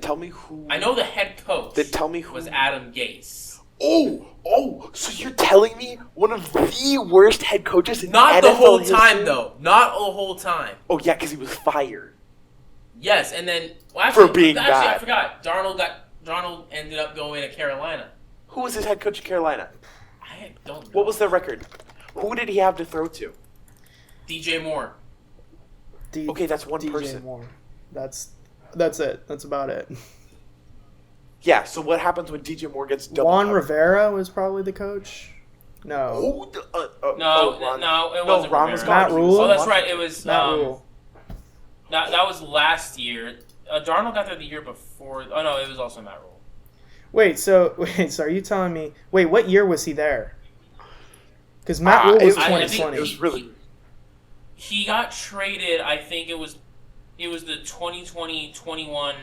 S2: tell me who.
S3: I know the head coach.
S2: Then tell me who
S3: was Adam Gase.
S2: So you're telling me one of the worst head coaches in
S3: Not
S2: NFL
S3: the whole
S2: history?
S3: time, though. Not the whole time.
S2: Oh, yeah, because he was fired.
S3: Yes, and then actually,
S2: For being bad.
S3: I forgot. Darnold ended up going to Carolina.
S2: Who was his head coach in Carolina?
S3: I don't know.
S2: What was their record? Who did he have to throw to?
S3: DJ Moore.
S2: Okay, that's one
S4: DJ
S2: person.
S4: Moore. That's it. That's about it.
S2: Yeah, so what happens when DJ Moore gets double
S4: Juan
S2: up?
S4: Rivera was probably the coach. No.
S3: No, it wasn't
S2: Ron was
S3: Rivera.
S2: gone.
S4: Matt Rule?
S3: Oh, that's right. It was
S4: Matt Rule.
S3: That was last year. Darnold got there the year before. Oh no, it was also Matt Rule.
S4: Wait, so are you telling me? Wait, what year was he there? Because Matt Rule was
S2: I think
S4: 2020.
S2: it was really...
S3: He got traded. I think it was the 2020-21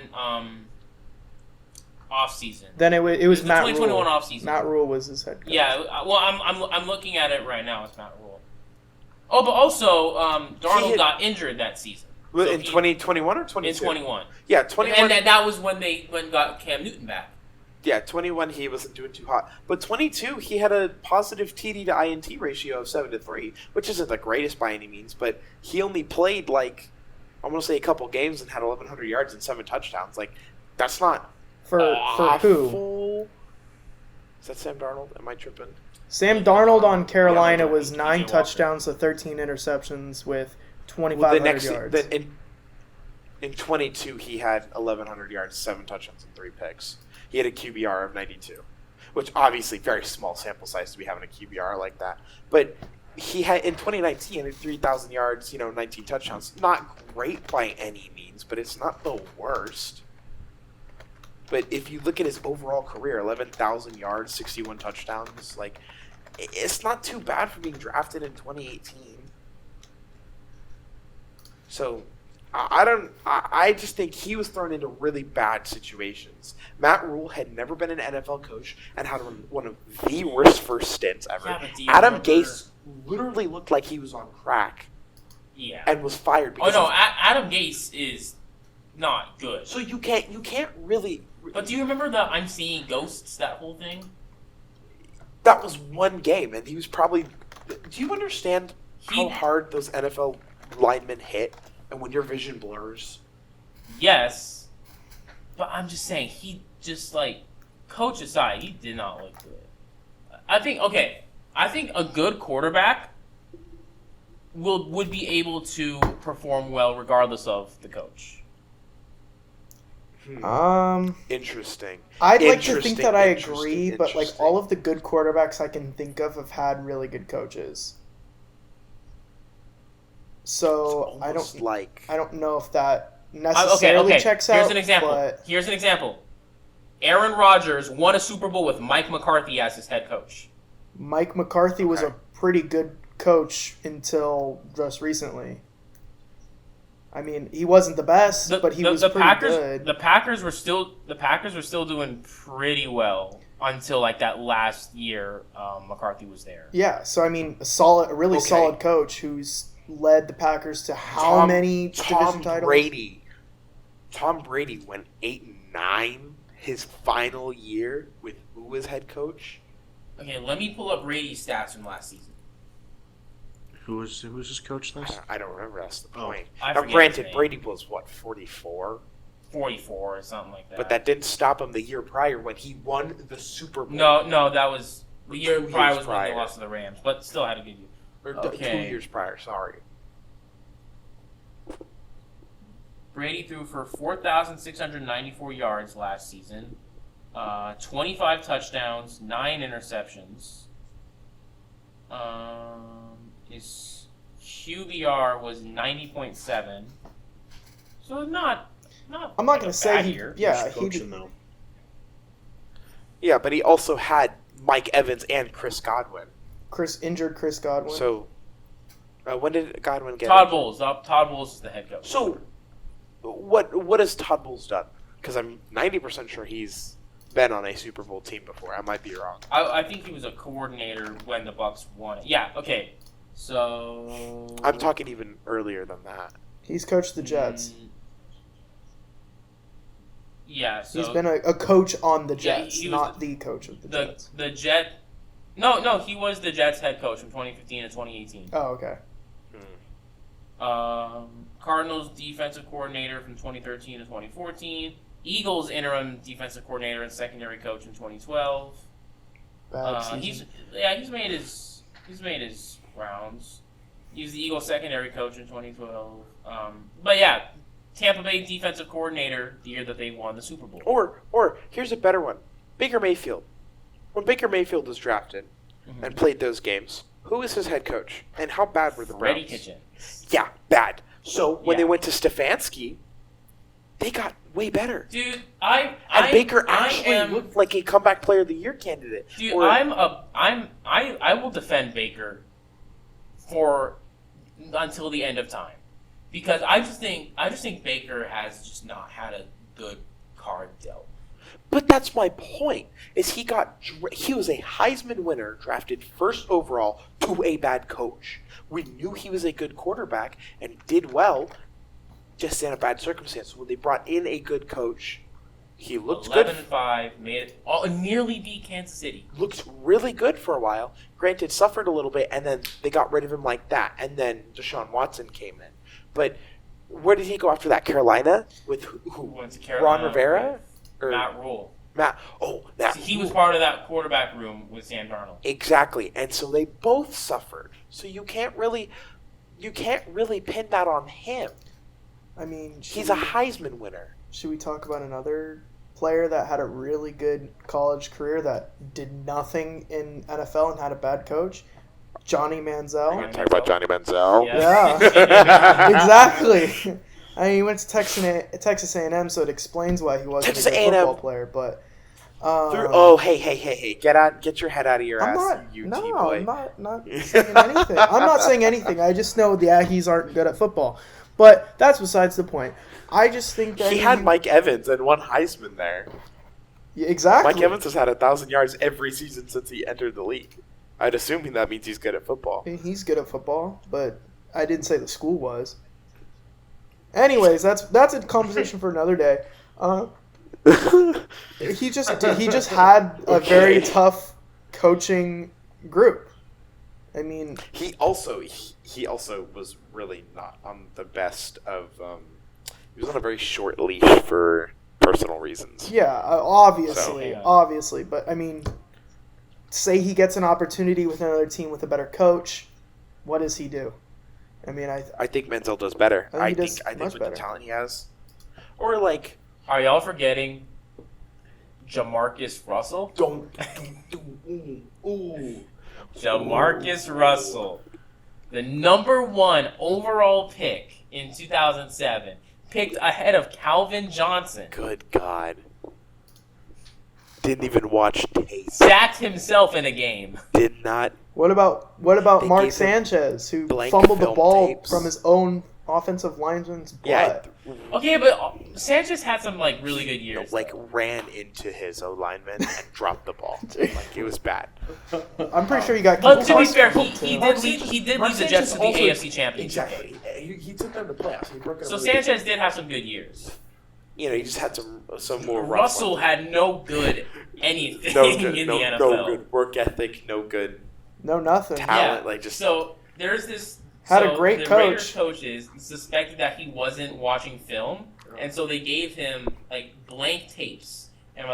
S3: off season.
S4: Then it was
S3: the
S4: Matt
S3: 2021
S4: Rule.
S3: off-season.
S4: Matt Rule was his head coach.
S3: Yeah, well, I'm looking at it right now. It's Matt Rule. Oh, but also Darnold got injured that season.
S2: Well,
S3: So
S2: in 2021 or 22?
S3: In 21.
S2: Yeah, 21.
S3: And that was when they got Cam Newton back.
S2: Yeah, 21 he wasn't doing too hot. But 22 he had a positive TD to INT ratio of 7-3, which isn't the greatest by any means, but he only played I want to say a couple games and had 1,100 yards and 7 touchdowns. That's not
S4: For who?
S2: awful. Is that Sam Darnold? Am I tripping?
S4: Sam Darnold on Carolina
S3: Yeah,
S4: was
S3: DJ
S4: 9
S3: Walker.
S4: touchdowns to 13 interceptions with
S2: Well,
S4: 2,500 yards.
S2: In 22 he had 1,100 yards, 7 touchdowns, and 3 picks. He had a QBR of 92, which obviously very small sample size to be having a QBR like that. But he had in 2019 he had 3,000 yards, 19 touchdowns. Not great by any means, but it's not the worst. But if you look at his overall career, 11,000 yards, 61 touchdowns, it's not too bad for being drafted in 2018. So I just think he was thrown into really bad situations. Matt Rule had never been an NFL coach and had one of the worst first stints ever.
S3: Yeah, but do you
S2: Adam
S3: remember-
S2: Gase literally looked like he was on crack
S3: Yeah.
S2: and was fired
S3: Oh
S2: because
S3: no, Adam Gase is not good.
S2: So you can't really.
S3: But do you remember the "I'm seeing ghosts" that whole thing?
S2: That was one game, and he was probably. Do you understand how
S3: He-
S2: hard those NFL linemen hit, and when your vision blurs?
S3: Yes, but I'm just saying he just coach aside, he did not look good. I think a good quarterback would be able to perform well regardless of the coach.
S2: Interesting.
S4: I'd like to think
S2: Interesting,
S4: that I
S2: interesting,
S4: agree, but
S2: interesting.
S4: all of the good quarterbacks I can think of have had really good coaches. So
S2: It's almost
S4: I don't know if that necessarily checks out.
S3: Here's an example.
S4: But
S3: Here's an example. Aaron Rodgers won a Super Bowl with Mike McCarthy as his head coach.
S4: Mike McCarthy was
S2: Okay.
S4: a pretty good coach until just recently. I mean, he wasn't the best, but he was pretty good.
S3: The Packers were still doing pretty well until that last year McCarthy was there.
S4: Yeah, so I mean, a really
S2: Okay.
S4: solid coach who's led the Packers to how many division titles?
S2: Tom Brady went 8-9 his final year with who as head coach?
S3: Okay, let me pull up Brady's stats from last season.
S1: Who was his coach last?
S2: I don't remember. That's the point.
S3: I
S2: Now,
S3: forget
S2: granted,
S3: his name.
S2: Brady was 44,
S3: 44 or something like that.
S2: but that didn't stop him the year prior when he won the Super Bowl.
S3: No, that was the year
S2: 2
S3: prior
S2: years
S3: was when they
S2: prior.
S3: lost to the Rams, but still had a good year.
S2: Or
S3: Okay.
S2: 2 years prior. Sorry.
S3: Brady threw for 4,694 yards last season, 25 touchdowns, 9 interceptions. His QBR was 90.7, so not.
S4: I'm not going to say
S3: bad
S4: he.
S3: year.
S4: Yeah,
S1: Who's
S4: he
S1: coaching,
S4: did.
S1: though?
S2: Yeah, but he also had Mike Evans and Chris Godwin.
S4: Injured Chris Godwin.
S2: So, when did Godwin get
S3: Todd
S2: injured?
S3: Bowles. Todd Bowles is the head coach.
S2: So, what has Todd Bowles done? Because I'm 90% sure he's been on a Super Bowl team before. I might be wrong.
S3: I think he was a coordinator when the Bucs won it. Yeah. Okay. So
S2: I'm talking even earlier than that.
S4: He's coached the Jets.
S3: Yeah, so
S4: He's been a coach on the
S3: Yeah,
S4: Jets,
S3: he was
S4: not the coach of the Jets.
S3: the Jet. No, he was the Jets head coach from 2015 to 2018.
S4: Oh, okay.
S3: Cardinals defensive coordinator from 2013 to 2014. Eagles interim defensive coordinator and secondary coach in 2012.
S4: Bad season.
S3: He's made his rounds. He was the Eagles secondary coach in 2012. But yeah, Tampa Bay defensive coordinator the year that they won the Super Bowl.
S2: Or here's a better one. Baker Mayfield. When Baker Mayfield was drafted and played those games, who was his head coach? And how bad were the Browns?
S3: Freddie Kitchens.
S2: Yeah, bad. So when they went to Stefanski, they got way better.
S3: Dude,
S2: Baker actually looked like a comeback player of the year candidate.
S3: Dude, I will defend Baker for until the end of time, because I just think Baker has just not had a good card dealt.
S2: But that's my point. Is he was a Heisman winner, drafted first overall to a bad coach. We knew he was a good quarterback and did well, just in a bad circumstance. When they brought in a good coach, he looked
S3: 11-5, made it nearly beat Kansas City.
S2: Looked really good for a while. Granted, suffered a little bit, and then they got rid of him like that. And then Deshaun Watson came in. But where did he go after that? Carolina with who?
S3: Went to Carolina.
S2: Ron Rivera
S3: or Matt Rule.
S2: Matt.
S3: He was part of that quarterback room with Sam Darnold.
S2: Exactly, and so they both suffered. So you can't really pin that on him.
S4: I mean,
S2: he's a Heisman winner.
S4: Should we talk about another player that had a really good college career that did nothing in NFL and had a bad coach? Johnny Manziel.
S2: We're going to talk about Johnny Manziel.
S4: Yeah. Exactly. I mean, he went to Texas A&M, so it explains why he wasn't a good football player. But
S2: hey! Get your head out of your ass, you UT boy.
S4: I'm not saying anything. I'm not saying anything. I just know the Aggies aren't good at football. But that's besides the point. I just think that
S2: he had Mike Evans and won Heisman there.
S4: Yeah, exactly.
S2: Mike Evans has had 1,000 yards every season since he entered the league. I'd assume that means he's good at football.
S4: He's good at football, but I didn't say the school was. Anyways, that's a conversation for another day. He just had a very tough coaching group. I mean,
S2: he also was really not on the best of. He was on a very short leash for personal reasons.
S4: Yeah, obviously, but I mean, say he gets an opportunity with another team with a better coach, what does he do? I mean, I
S2: think Manziel does better. I think with
S4: better.
S2: the talent he has, or like,
S3: are y'all forgetting Jamarcus Russell? Jamarcus Russell, the number 1 overall pick in 2007, picked ahead of Calvin Johnson.
S2: Good God. Didn't even watch tape.
S3: Sacked himself in a game.
S2: Did not.
S4: What about Mark Sanchez, who fumbled the ball from his own offensive lineman's butt?
S2: Yeah.
S3: Okay, but Sanchez had some really good years.
S2: Ran into his O-lineman and dropped the ball. It was bad.
S4: I'm pretty sure he got.
S3: But to be fair, he did lead the Jets to the AFC Championship.
S2: Exactly. He took them to playoffs.
S3: So Sanchez did have some good years.
S2: He just had some more.
S3: Russell had no good anything in the NFL.
S2: No good work ethic. No good.
S4: No nothing.
S2: Talent.
S3: Yeah. So there's this.
S4: Had a great coach.
S3: Raiders coaches suspected that he wasn't watching film, and so they gave him blank tapes and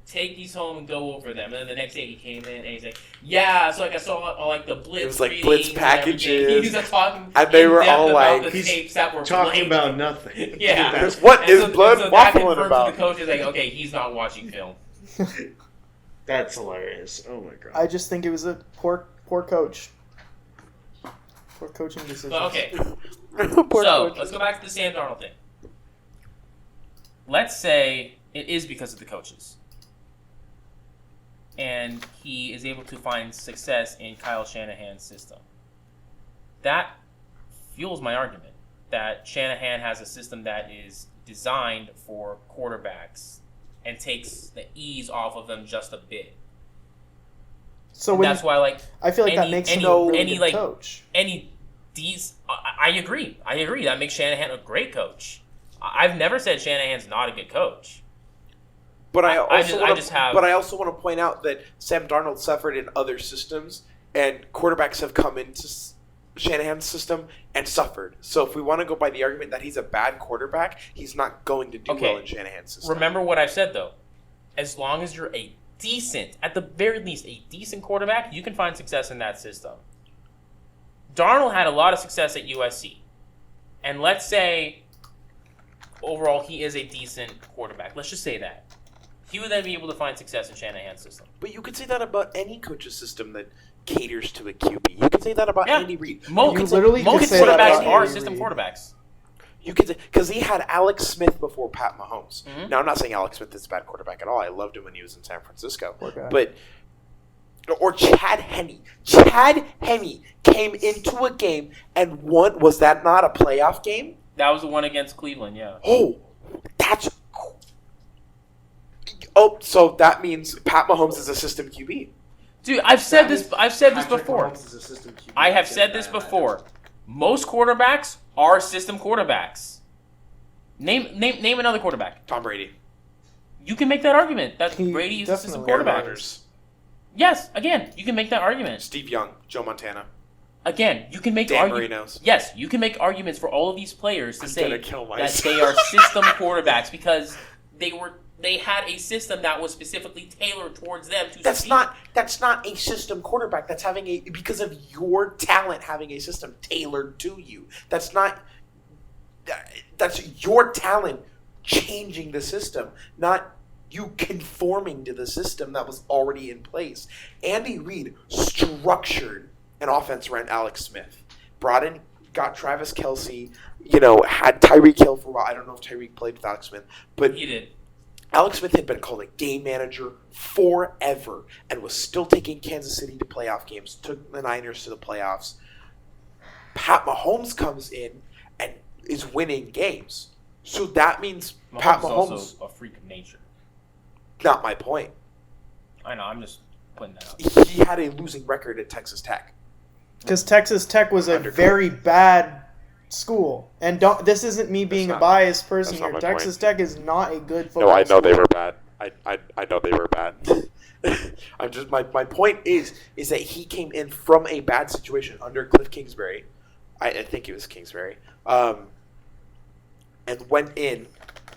S3: take these home and go over them. And then the next day he came in and he's like, yeah, so I saw the blitz.
S2: It was blitz packages.
S3: He was talking,
S2: and they were all
S3: the tapes that were
S1: talking
S3: blank.
S1: about nothing.
S3: Yeah.
S2: What is blood waffling about?
S3: The coach is okay, he's not watching film.
S1: That's hilarious. Oh my god.
S4: I just think it was a poor coach. Poor coaching decisions.
S3: Okay.
S2: Coach.
S3: Let's go back to the Sam Darnold thing. Let's say it is because of the coaches. And he is able to find success in Kyle Shanahan's system. That fuels my argument that Shanahan has a system that is designed for quarterbacks and takes the ease off of them just a bit.
S4: So
S3: that's why,
S4: I feel like that makes him a really good coach.
S3: I agree. That makes Shanahan a great coach. I've never said Shanahan's not a good coach.
S2: But I
S3: I
S2: also want to point out that Sam Darnold suffered in other systems, and quarterbacks have come into Shanahan's system and suffered. So if we want to go by the argument that he's a bad quarterback, he's not going to do well in Shanahan's system.
S3: Remember what I said, though. As long as you're a decent, at the very least, a decent quarterback, you can find success in that system. Darnold had a lot of success at USC. And let's say, overall, he is a decent quarterback. Let's just say that. He would then be able to find success in Shanahan's system.
S2: But you could say that about any coach's system that caters to a QB. You could say that about Andy Reid.
S3: Most quarterbacks are system quarterbacks.
S2: You could say, because he had Alex Smith before Pat Mahomes. Mm-hmm. Now, I'm not saying Alex Smith is a bad quarterback at all. I loved him when he was in San Francisco. Or Chad Henne. Chad Henne came into a game and won. Was that not a playoff game?
S3: That was the one against Cleveland, yeah.
S2: Oh, that's... Oh, so that means Pat Mahomes is a system QB.
S3: Dude, I've said this before. I have said this before. Most quarterbacks are system quarterbacks. Name another quarterback.
S2: Tom Brady.
S3: You can make that argument that Brady is a system quarterback. Yes, again, you can make that argument.
S2: Steve Young, Joe Montana.
S3: Again, you can make
S2: Dan Marino's.
S3: Yes, you can make arguments for all of these players to say that they are system quarterbacks because they had a system that was specifically tailored towards them to succeed.
S2: That's not a system quarterback. That's because of your talent having a system tailored to you. That's your talent changing the system, not you conforming to the system that was already in place. Andy Reid structured an offense around Alex Smith. Got Travis Kelce, had Tyreek Hill for a while. I don't know if Tyreek played with Alex Smith, but
S3: he did.
S2: Alex Smith had been called a game manager forever and was still taking Kansas City to playoff games, took the Niners to the playoffs. Pat Mahomes comes in and is winning games. So that means Pat Mahomes is
S3: also a freak of nature.
S2: Not my point.
S3: I know, I'm just putting that out.
S2: He had a losing record at Texas Tech.
S4: Because Texas Tech was a very bad school. And this isn't me being a biased person here. Texas Tech is not a good football school.
S2: No, I know they were bad. I know they were bad. I'm just my point is that he came in from a bad situation under Cliff Kingsbury. I think it was Kingsbury. And went in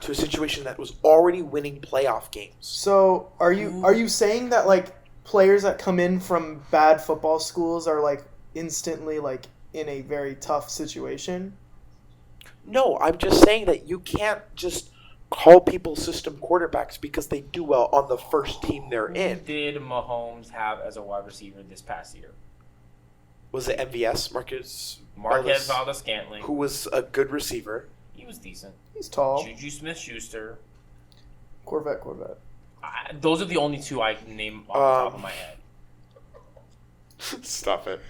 S2: to a situation that was already winning playoff games.
S4: So are you saying that players that come in from bad football schools are instantly in a very tough situation?
S2: No, I'm just saying that you can't just call people system quarterbacks because they do well on the first team they're in.
S3: Who did Mahomes have as a wide receiver this past year?
S2: Was it MVS, Marquez
S3: Valdes-Scantling,
S2: who was a good receiver?
S3: He was decent.
S4: He's tall.
S3: Juju Smith-Schuster.
S4: Corvette.
S3: Those are the only two I can name off the top of my head.
S2: Stop it.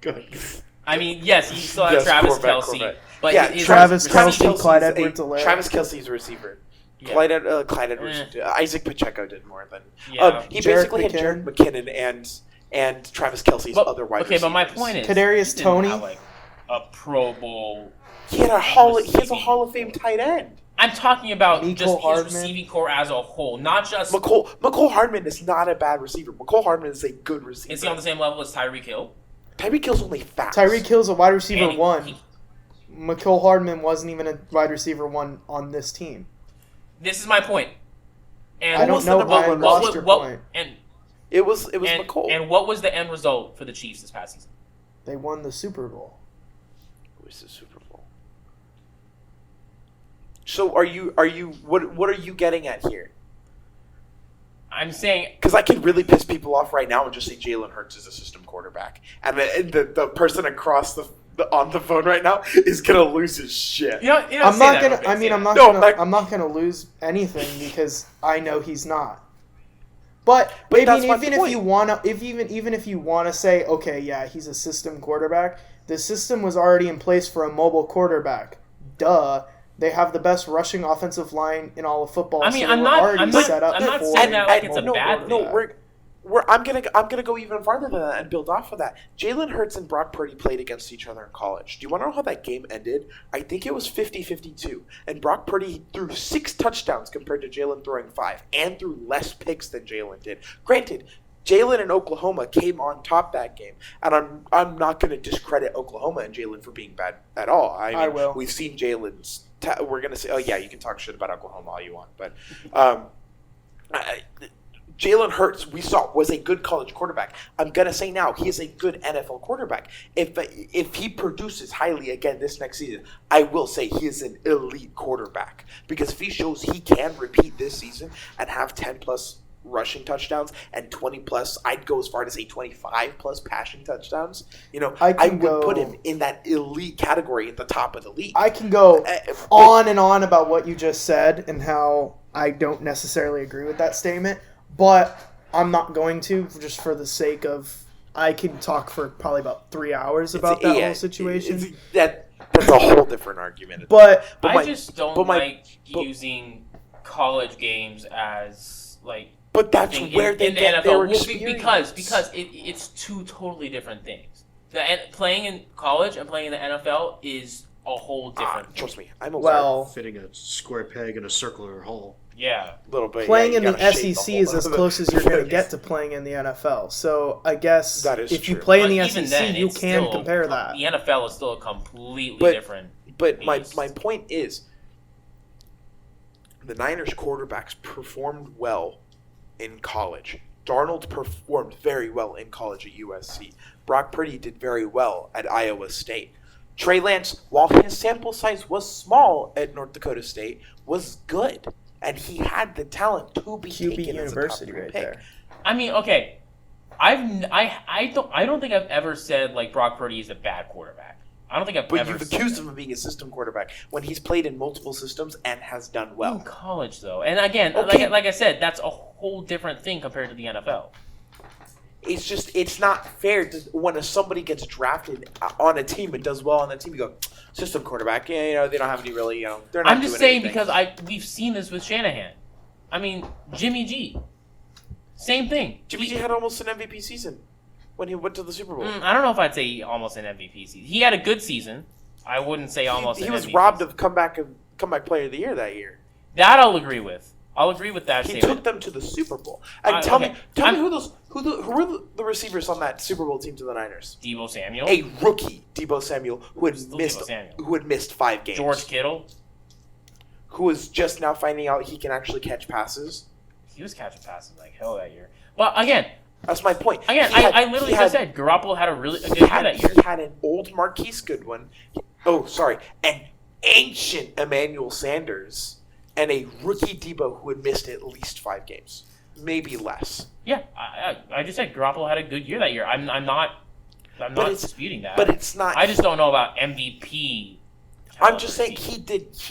S2: Good.
S3: I mean, yes, he still had Travis Kelce. But
S4: Travis Kelce, Clyde Edwards-Helaire.
S2: Travis Kelce's a receiver.
S3: Yeah.
S2: Clyde Edwards. Isaac Pacheco did more than. He
S4: Jerick
S2: basically had Jerick McKinnon and Travis Kelce's other wide receivers.
S3: Okay, but my point is,
S4: Kadarius Toney,
S3: a Pro Bowl.
S2: He has a Hall of Fame tight end.
S3: I'm talking about just his receiving core as a whole, not just
S2: McCole Hardman is not a bad receiver. McCole Hardman is a good receiver.
S3: Is he on the same level as Tyreek Hill?
S2: Tyreek Hill's only fast.
S4: Tyreek Hill's a wide receiver one. McCole Hardman wasn't even a wide receiver one on this team.
S3: This is my point. And
S4: I don't know why I lost your point.
S3: And
S2: it was McCole.
S3: And what was the end result for the Chiefs this past season?
S4: They won the Super Bowl.
S2: It was the Super Bowl. So what are you getting at here?
S3: I'm saying
S2: because I can really piss people off right now and just say Jalen Hurts is a system quarterback, and the person across on the phone right now is gonna lose his shit.
S4: I'm not gonna lose anything because I know he's not. But even if you wanna say, okay, yeah, he's a system quarterback, the system was already in place for a mobile quarterback. Duh. They have the best rushing offensive line in all of football.
S3: I mean, I'm not saying that like it's a bad thing.
S2: I'm gonna go even farther than that and build off of that. Jalen Hurts and Brock Purdy played against each other in college. Do you want to know how that game ended? I think it was 50-52. And Brock Purdy threw 6 touchdowns compared to Jalen throwing 5, and threw less picks than Jalen did. Granted, Jalen and Oklahoma came on top that game, and I'm not going to discredit Oklahoma and Jalen for being bad at all. I
S4: will.
S2: We've seen Jalen's. We're going to say, oh yeah, you can talk shit about Oklahoma all you want, but Jalen Hurts, we saw, was a good college quarterback. I'm going to say now, he is a good NFL quarterback. If he produces highly again this next season, I will say he is an elite quarterback. Because if he shows he can repeat this season and have 10-plus rushing touchdowns and 20-plus, I'd go as far to say 25-plus passing touchdowns, I would put him in that elite category at the top of the league.
S4: I can go on and on about what you just said and how I don't necessarily agree with that statement. But I'm not going to, just for the sake of, I can talk for probably about 3 hours about that whole situation.
S2: That's a whole different argument.
S4: But
S3: I just don't like using college games as, like...
S2: But that's where they get their experience.
S3: Because it's two totally different things. Playing in college and playing in the NFL is a whole different...
S2: Trust me, I'm aware.
S4: Well,
S1: fitting a square peg in a circular hole.
S3: Yeah.
S2: A little bit.
S4: Playing in the
S2: SEC
S4: SEC is as close as you're going to get to playing in the NFL. So I guess if you
S2: true.
S4: play in the
S3: But even
S4: SEC,
S3: then,
S4: you
S3: it's
S4: can
S3: still
S4: compare that.
S3: The NFL is still a completely different
S2: But
S3: beast.
S2: my point is, the Niners quarterbacks performed well in college. Darnold performed very well in college at USC. Brock Purdy did very well at Iowa State. Trey Lance, while his sample size was small at North Dakota State, was good. And he had the talent to be
S4: QB
S2: taken
S4: University
S2: as a top 3
S4: right
S2: pick.
S4: there.
S3: I mean, okay, I don't think I've ever said like Brock Purdy is a bad quarterback. I don't think I've
S2: But
S3: ever.
S2: you've accused him of being a system quarterback when he's played in multiple systems and has done
S3: in
S2: well.
S3: college though, and again,
S2: Okay.
S3: like I said, that's a whole different thing compared to the NFL.
S2: It's not fair to, when somebody gets drafted on a team and does well on that team, you go, system quarterback, they don't have any really, they're not
S3: I'm just
S2: doing
S3: saying
S2: anything.
S3: because we've seen this with Shanahan. I mean, Jimmy G, same thing.
S2: Jimmy G had almost an MVP season when he went to the Super Bowl.
S3: I don't know if I'd say almost an MVP season. He had a good season. I wouldn't say almost.
S2: He
S3: an
S2: was
S3: MVP
S2: robbed
S3: season.
S2: of comeback player of the year that year.
S3: That I'll agree with. I'll agree with that
S2: He
S3: statement.
S2: took them to the Super Bowl. And tell me who were the receivers on that Super Bowl team to the Niners?
S3: Deebo Samuel,
S2: A rookie, Deebo Samuel, who had
S3: Still
S2: missed
S3: Deebo Samuel.
S2: who had missed 5 games.
S3: George Kittle.
S2: who is just now finding out he can actually catch passes.
S3: He was catching passes like hell that year. But again,
S2: That's my point.
S3: I literally just said Garoppolo had a good
S2: he
S3: year
S2: had,
S3: that year.
S2: he had an old Marquise Goodwin. An ancient Emmanuel Sanders, and a rookie Debo who had missed at least 5 games, maybe less.
S3: Yeah, I just said Garoppolo had a good year that year. I'm not disputing that.
S2: But it's not.
S3: I just don't know about MVP.
S2: I'm just saying he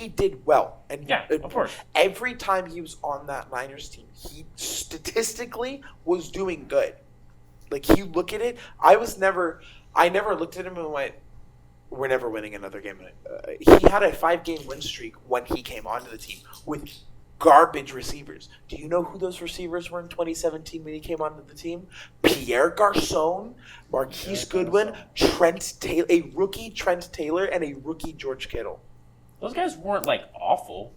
S2: did well, and
S3: Yeah, of course.
S2: every time he was on that Niners team, he statistically was doing good. Like, you look at it, I never looked at him and went, "We're never winning another game." He had a 5-game win streak when he came onto the team with garbage receivers. Do you know who those receivers were in 2017 when he came onto the team? Pierre Garcon, Marquise Goodwin, Trent Taylor, a rookie Trent Taylor, and a rookie George Kittle.
S3: Those guys weren't like awful.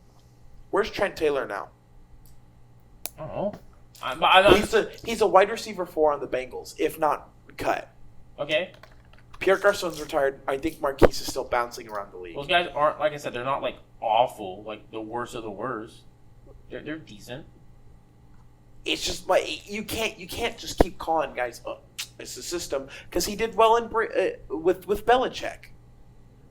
S2: Where's Trent Taylor now?
S3: I don't know.
S2: He's a wide receiver 4 on the Bengals, if not cut.
S3: Okay.
S2: Pierre Garcon's retired. I think Marquise is still bouncing around the league.
S3: Those guys aren't, like I said, they're not like awful, like the worst of the worst. They're decent.
S2: It's just like you can't just keep calling guys up. It's the system, because he did well with Belichick.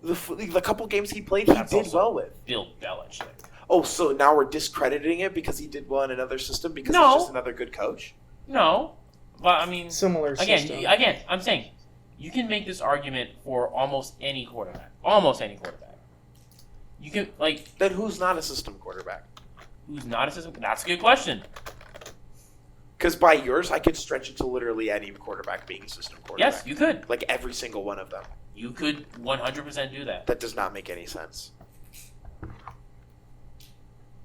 S2: The couple games he played,
S3: That's
S2: he did
S3: also
S2: well with.
S3: Bill Belichick.
S2: Oh, so now we're discrediting it because he did well in another system because
S3: No.
S2: he's just another good coach?
S3: No, but I mean,
S4: Similar system.
S3: again, I'm saying you can make this argument for almost any quarterback. Almost any quarterback. You can
S2: Then who's not a system quarterback?
S3: who's not a system. That's a good question.
S2: Because by yours, I could stretch it to literally any quarterback being a system quarterback.
S3: Yes, you could.
S2: Like every single one of them.
S3: You could 100% do that.
S2: That does not make any sense.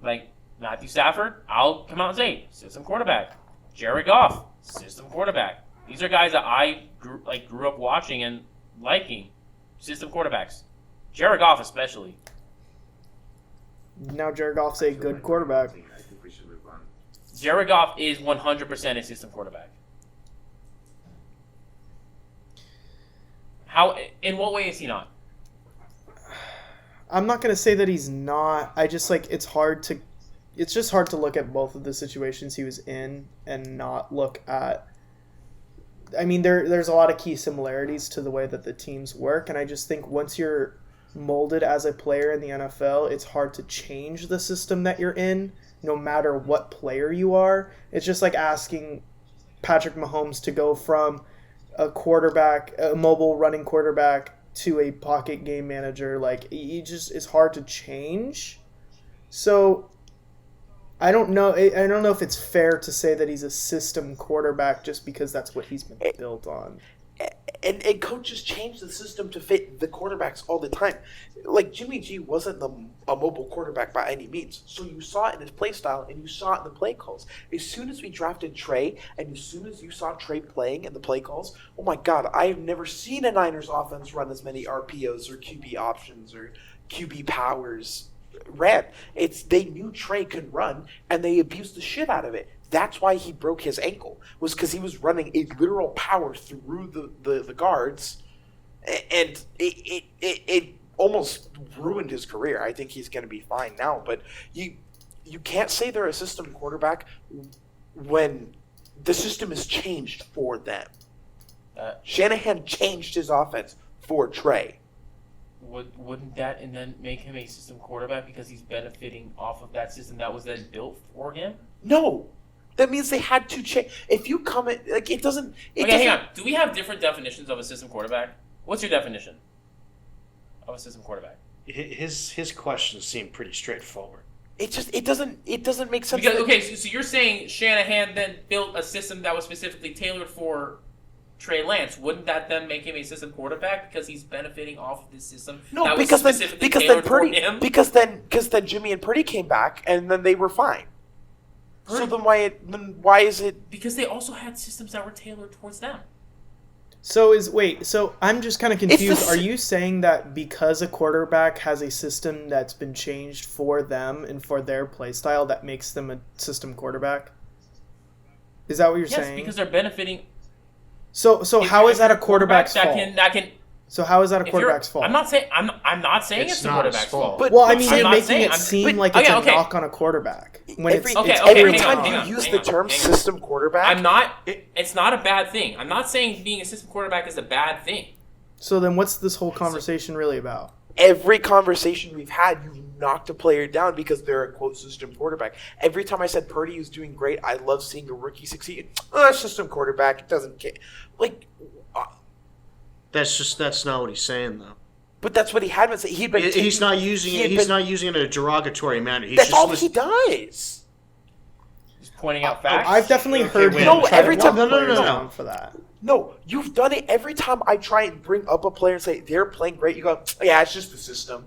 S3: Like Matthew Stafford, I'll come out and say system quarterback. Jared Goff, system quarterback. These are guys that I grew up watching and liking. System quarterbacks. Jared Goff especially.
S4: Now Jared Goff's a good quarterback.
S5: I think we should move on.
S3: Jared Goff is 100% a system quarterback. How? In what way is he not?
S4: I'm not gonna say that he's not. I just it's hard to. It's just hard to look at both of the situations he was in and not look at. I mean, there's a lot of key similarities to the way that the teams work, and I just think once you're molded as a player in the NFL, it's hard to change the system that you're in, no matter what player you are. It's just like asking Patrick Mahomes to go from a quarterback, a mobile running quarterback, to a pocket game manager. It's hard to change. So I don't know if it's fair to say that he's a system quarterback just because that's what he's been built on.
S2: And coaches change the system to fit the quarterbacks all the time. Like, Jimmy G wasn't a mobile quarterback by any means. So you saw it in his play style, and you saw it in the play calls. As soon as we drafted Trey, and as soon as you saw Trey playing in the play calls, oh my God, I have never seen a Niners offense run as many RPOs or QB options or QB powers ran. They knew Trey could run, and they abused the shit out of it. That's why he broke his ankle, was because he was running a literal power through the guards, and it almost ruined his career. I think he's going to be fine now, but you can't say they're a system quarterback when the system is changed for them. Shanahan changed his offense for Trey.
S3: Wouldn't that and then make him a system quarterback because he's benefiting off of that system that was then built for him?
S2: No. That means they had to change. If you come in, it doesn't.
S3: Hang on. Do we have different definitions of a system quarterback? What's your definition of a system quarterback?
S1: His questions seem pretty straightforward.
S2: It doesn't make sense.
S3: Because, so you're saying Shanahan then built a system that was specifically tailored for Trey Lance. Wouldn't that then make him a system quarterback because he's benefiting off of this system?
S2: No,
S3: that
S2: because
S3: was
S2: then
S3: him?
S2: because then Jimmy and Purdy came back and then they were fine. So then why is it?
S3: Because they also had systems that were tailored towards them.
S4: So I'm just kind of confused. Are you saying that because a quarterback has a system that's been changed for them and for their play style, that makes them a system quarterback? Is that what you're saying?
S3: Yes, because they're benefiting.
S4: So how is that a quarterback's fault? So how is that a
S3: If
S4: quarterback's fault?
S3: I'm not saying it's the
S1: not his
S3: quarterback's
S1: fault.
S3: fault.
S2: But
S4: Well, I mean,
S3: I'm
S4: you're
S3: not
S4: making
S3: saying-
S4: it
S3: I'm-
S4: seem
S3: but-
S4: like it's
S3: okay.
S4: a knock on a quarterback. When
S2: Every
S3: Okay,
S2: time
S3: hang on,
S2: you use
S3: hang
S2: the
S3: on,
S2: term
S3: hang on.
S2: system quarterback,
S3: It's not a bad thing. I'm not saying being a system quarterback is a bad thing.
S4: So then what's this whole conversation really about?
S2: every conversation we've had, you've knocked a player down because they're a quote system quarterback. Every time I said Purdy is doing great, I love seeing a rookie succeed. System quarterback, it doesn't care.
S1: That's not what he's saying though.
S2: But that's what he had been saying.
S1: He's not using it. He's not using it in a derogatory manner. He's
S2: That's
S1: just
S2: all he does.
S3: Just pointing out facts.
S4: I've definitely heard
S1: wait,
S4: him
S1: no,
S4: try
S2: every
S4: to
S2: time-
S4: knock
S1: no, no,
S4: players
S1: no.
S4: down for that.
S2: No, you've done it every time I try and bring up a player and say they're playing great. You go, yeah, it's just the system.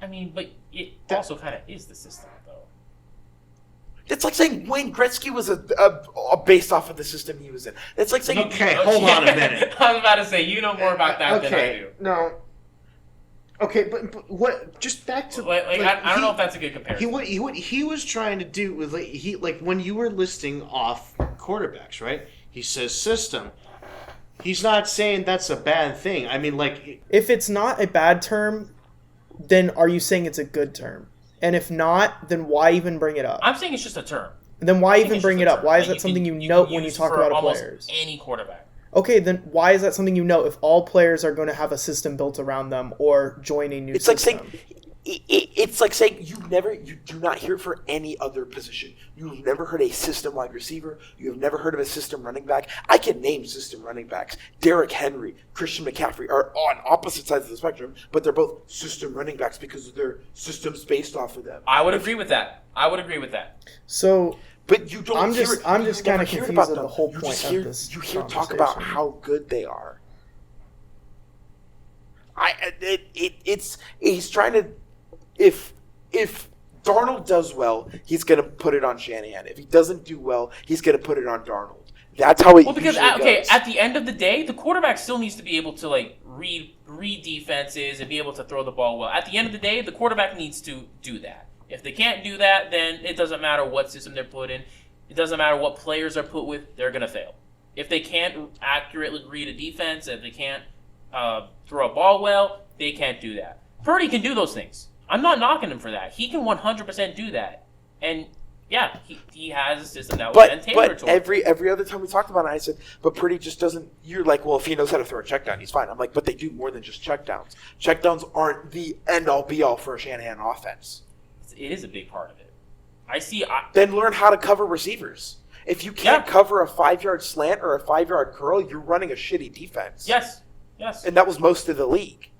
S3: I mean, but it also kind of is the system, though.
S2: It's like saying Wayne Gretzky was a based off of the system he was in. It's like saying
S1: Okay, hold on a minute.
S3: I was about to say, you know more about that than I do.
S1: no. Okay, but what? Just back to
S3: I don't know if that's a good comparison.
S1: What he was trying to do was when you were listing off quarterbacks, right? He says system. He's not saying that's a bad thing. I mean,
S4: If it's not a bad term, then are you saying it's a good term? And if not, then why even bring it up?
S3: I'm saying it's just a term.
S4: Then why
S3: I think
S4: even
S3: it's
S4: bring
S3: just
S4: it
S3: a
S4: up?
S3: term
S4: Why is
S3: that
S4: that something
S3: can
S4: you note when you
S3: use
S4: talk
S3: for
S4: about a
S3: almost
S4: players?
S3: any quarterback.
S4: Okay, then why is that something you know if all players are going to have a system built around them or join a new
S2: it's like
S4: system?
S2: saying it's like saying you do not hear it for any other position. You've never heard a system wide receiver. You have never heard of a system running back. I can name system running backs. Derrick Henry, Christian McCaffrey are on opposite sides of the spectrum, but they're both system running backs because of their systems based off of them.
S3: I would agree with that.
S4: So
S2: But you don't.
S4: I'm
S2: hear
S4: just-
S2: it-
S4: I'm
S2: you
S4: just
S2: never
S4: kinda
S2: hear
S4: confused
S2: about
S4: at
S2: them.
S4: the whole
S2: You
S4: point
S2: just
S4: of
S2: hear,
S4: this
S2: You hear talk about
S4: conversation.
S2: how good they are. He's trying to if Darnold does well, he's going to put it on Shanahan. If he doesn't do well, he's going to put it on Darnold. That's how it usually goes.
S3: At the end of the day, the quarterback still needs to be able to like read defenses and be able to throw the ball well. At the end of the day, the quarterback needs to do that. If they can't do that, then it doesn't matter what system they're put in. It doesn't matter what players are put with. They're gonna fail. If they can't accurately read a defense, if they can't throw a ball well, they can't do that. Purdy can do those things. I'm not knocking him for that. He can 100% do that. And yeah, he has a system that was then tailored to him.
S2: Every other time we talked about it, I said, but Purdy just doesn't. You're like, well, if he knows how to throw a check down, he's fine. I'm like, but they do more than just check downs. Check downs aren't the end all be all for a Shanahan offense.
S3: It is a big part of it.
S2: Then learn how to cover receivers. If you can't cover a 5-yard slant or a 5-yard curl, you're running a shitty defense.
S3: Yes.
S2: And that was most of the league.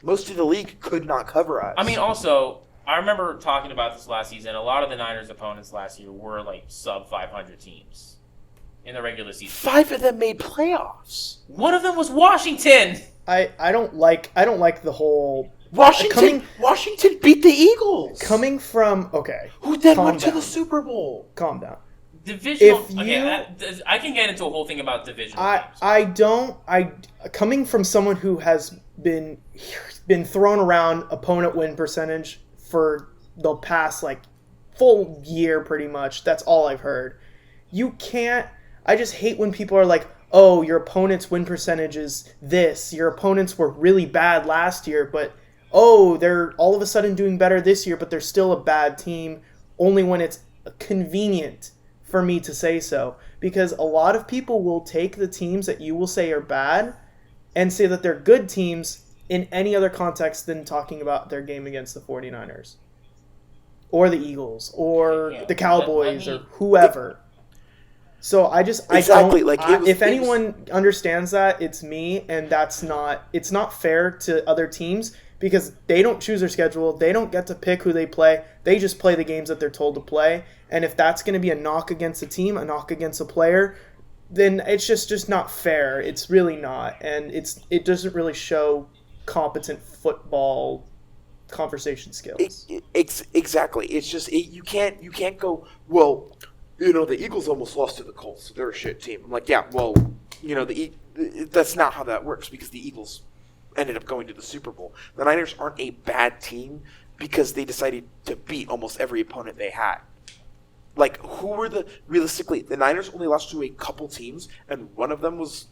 S2: Most of the league could not cover us.
S3: I mean, also, I remember talking about this last season. A lot of the Niners' opponents last year were like sub 500 teams in the regular season.
S2: 5 of them made playoffs.
S3: One of them was Washington.
S4: I don't like the whole
S2: Washington beat the Eagles.
S4: Coming from
S2: who then went to the Super Bowl.
S4: Calm down.
S3: Divisional. I can get into a whole thing about divisional games.
S4: Coming from someone who has been thrown around opponent win percentage for the past like full year pretty much. That's all I've heard. You can't. I just hate when people are like, "Oh, your opponent's win percentage is this. Your opponents were really bad last year, but they're all of a sudden doing better this year, but they're still a bad team only when it's convenient for me to say so." Because a lot of people will take the teams that you will say are bad and say that they're good teams in any other context than talking about their game against the 49ers or the Eagles or the Cowboys or whoever. So if anyone understands that, it's me, and it's not fair to other teams because they don't choose their schedule. They don't get to pick who they play. They just play the games that they're told to play. And if that's going to be a knock against a team, a knock against a player, then it's just not fair. It's really not. And it doesn't really show competent football conversation skills.
S2: Exactly. It's just you can't go, well, the Eagles almost lost to the Colts, so they're a shit team. I'm like, yeah, well, that's not how that works because the Eagles ended up going to the Super Bowl. The Niners aren't a bad team because they decided to beat almost every opponent they had. Like, realistically, the Niners only lost to a couple teams, and one of them was,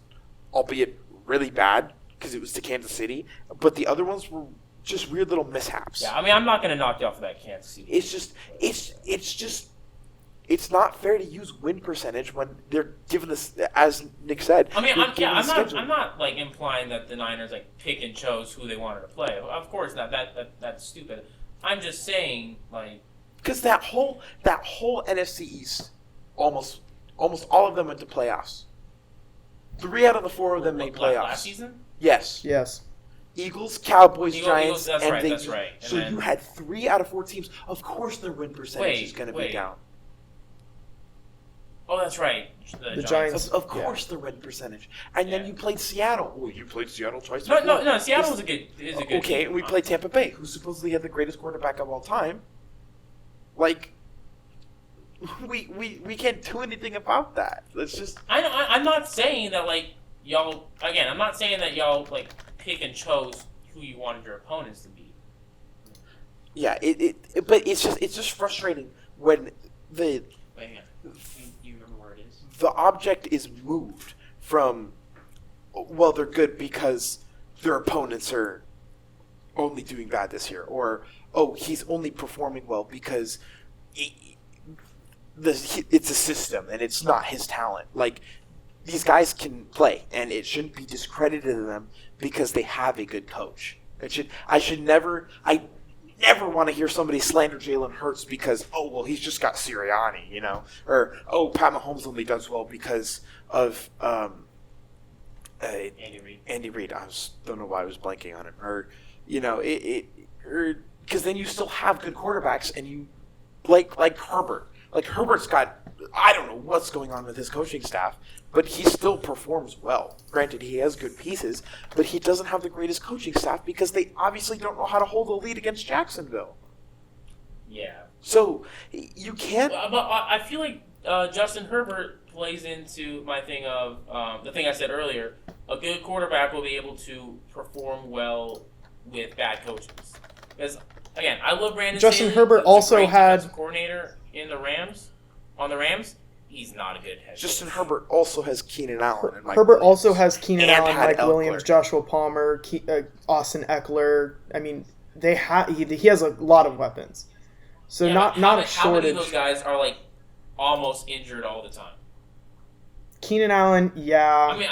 S2: albeit really bad, because it was to Kansas City, but the other ones were just weird little mishaps.
S3: Yeah, I mean, I'm not going to knock you off of that Kansas City.
S2: It's not fair to use win percentage when they're given this, as Nick said.
S3: I mean, I'm not like implying that the Niners like pick and chose who they wanted to play. Of course not. That's stupid. I'm just saying, like,
S2: because that whole NFC East, almost all of them went to playoffs. 3 out of the 4 of them made playoffs.
S3: Last season?
S2: Yes. Eagles, Cowboys, Giants,
S3: that's
S2: and
S3: right. That's right.
S2: So you had 3 out of 4 teams. Of course, their win percentage is going to be down.
S3: Oh, that's right.
S4: The Giants.
S2: Of course, their win percentage. And then you played Seattle. Oh, you played Seattle twice.
S3: No. Seattle is a good.
S2: Okay, and we played Tampa Bay, who supposedly had the greatest quarterback of all time. Like, we can't do anything about that. Let's just.
S3: I'm not saying that like y'all. Again, I'm not saying that y'all like pick and chose who you wanted your opponents to be.
S2: Yeah, but it's just frustrating when the.
S3: Wait, hang on. You remember where it is?
S2: The object is moved from, well, they're good because their opponents are only doing bad this year, or he's only performing well because it's a system and it's not his talent. Like, these guys can play, and it shouldn't be discredited to them because they have a good coach. I never want to hear somebody slander Jalen Hurts because, he's just got Sirianni, or, Pat Mahomes only does well because of Andy Reid. I don't know why I was blanking on him. Or, because then you still have good quarterbacks, and you, like Herbert. Like, Herbert's got, I don't know what's going on with his coaching staff, but he still performs well. Granted, he has good pieces, but he doesn't have the greatest coaching staff because they obviously don't know how to hold a lead against Jacksonville.
S3: Yeah.
S2: So you can't.
S3: But I feel like Justin Herbert plays into my thing of the thing I said earlier. A good quarterback will be able to perform well with bad coaches. Because again, I love Brandon
S4: Justin
S3: Staley.
S4: Herbert
S3: He was a
S4: also
S3: great
S4: had
S3: defensive coordinator in the Rams. On the Rams, he's not a good head coach.
S2: Justin Herbert also has Keenan Allen and Mike
S4: Herbert
S2: Williams.
S4: also has Keenan
S2: And
S4: Allen,
S2: had
S4: Mike
S2: Eckler.
S4: Williams, Joshua Palmer, Austin Eckler. I mean, he has a lot of weapons. So
S3: Yeah,
S4: not
S3: but
S4: a
S3: how many
S4: shortage.
S3: of those guys are like almost injured all the time?
S4: Keenan Allen, yeah.
S3: I mean,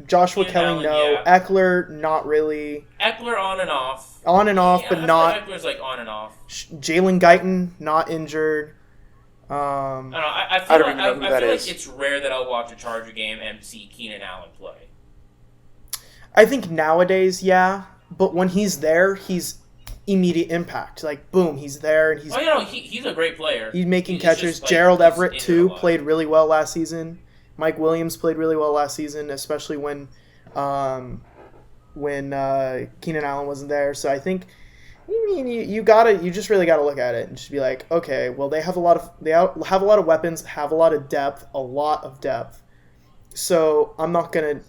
S4: Joshua
S3: Keenan
S4: Kelly,
S3: Allen,
S4: no.
S3: yeah.
S4: Eckler, not really.
S3: Eckler on and off.
S4: On and off,
S3: Yeah,
S4: but
S3: I feel
S4: not.
S3: like Eckler's like on and off.
S4: Jalen Guyton, not injured.
S3: I don't know. I
S2: I
S3: feel
S2: don't even know who
S3: like
S2: that is.
S3: it's rare that I'll watch a Charger game and see Keenan Allen play.
S4: I think nowadays, yeah. But when he's there, he's immediate impact. Like, boom, he's there and
S3: Oh, you know, he's a great player.
S4: he's making
S3: He's
S4: catches.
S3: just, like,
S4: Gerald
S3: he's
S4: Everett,
S3: injured a
S4: too,
S3: lot.
S4: played really well last season. Mike Williams played really well last season, especially when Keenan Allen wasn't there. So I think you just really gotta look at it and just be like, okay, well they have a lot of weapons, have a lot of depth. So I'm not gonna,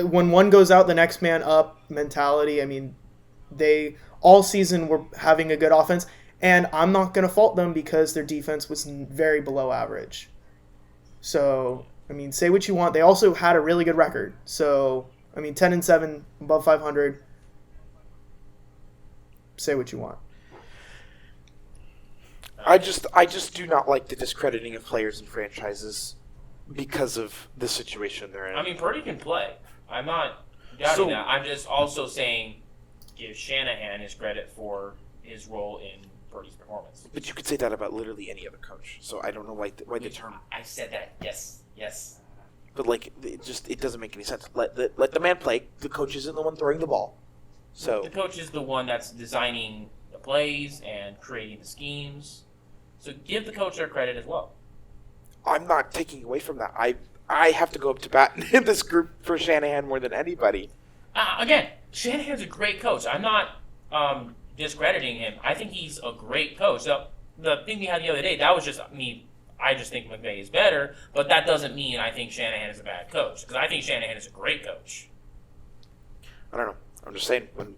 S4: when one goes out, the next man up mentality. I mean, they all season were having a good offense, and I'm not gonna fault them because their defense was very below average. So I mean, say what you want. They also had a really good record. So I mean, 10-7, above 500. Say what you want.
S2: I just do not like the discrediting of players and franchises because of the situation they're in.
S3: I mean, Purdy can play. I'm not doubting that. I'm just also saying give Shanahan his credit for his role in Purdy's performance.
S2: But you could say that about literally any other coach. So I don't know why the term.
S3: I said that. Yes.
S2: But like, it doesn't make any sense. Let the man play. The coach isn't the one throwing the ball. So
S3: The coach is the one that's designing the plays and creating the schemes. So give the coach their credit as well.
S2: I'm not taking away from that. I have to go up to bat in this group for Shanahan more than anybody.
S3: Again, Shanahan's a great coach. I'm not discrediting him. I think he's a great coach. Now, the thing we had the other day, that was just me. I just think McVay is better, but that doesn't mean I think Shanahan is a bad coach, because I think Shanahan is a great coach.
S2: I don't know. I'm just saying, when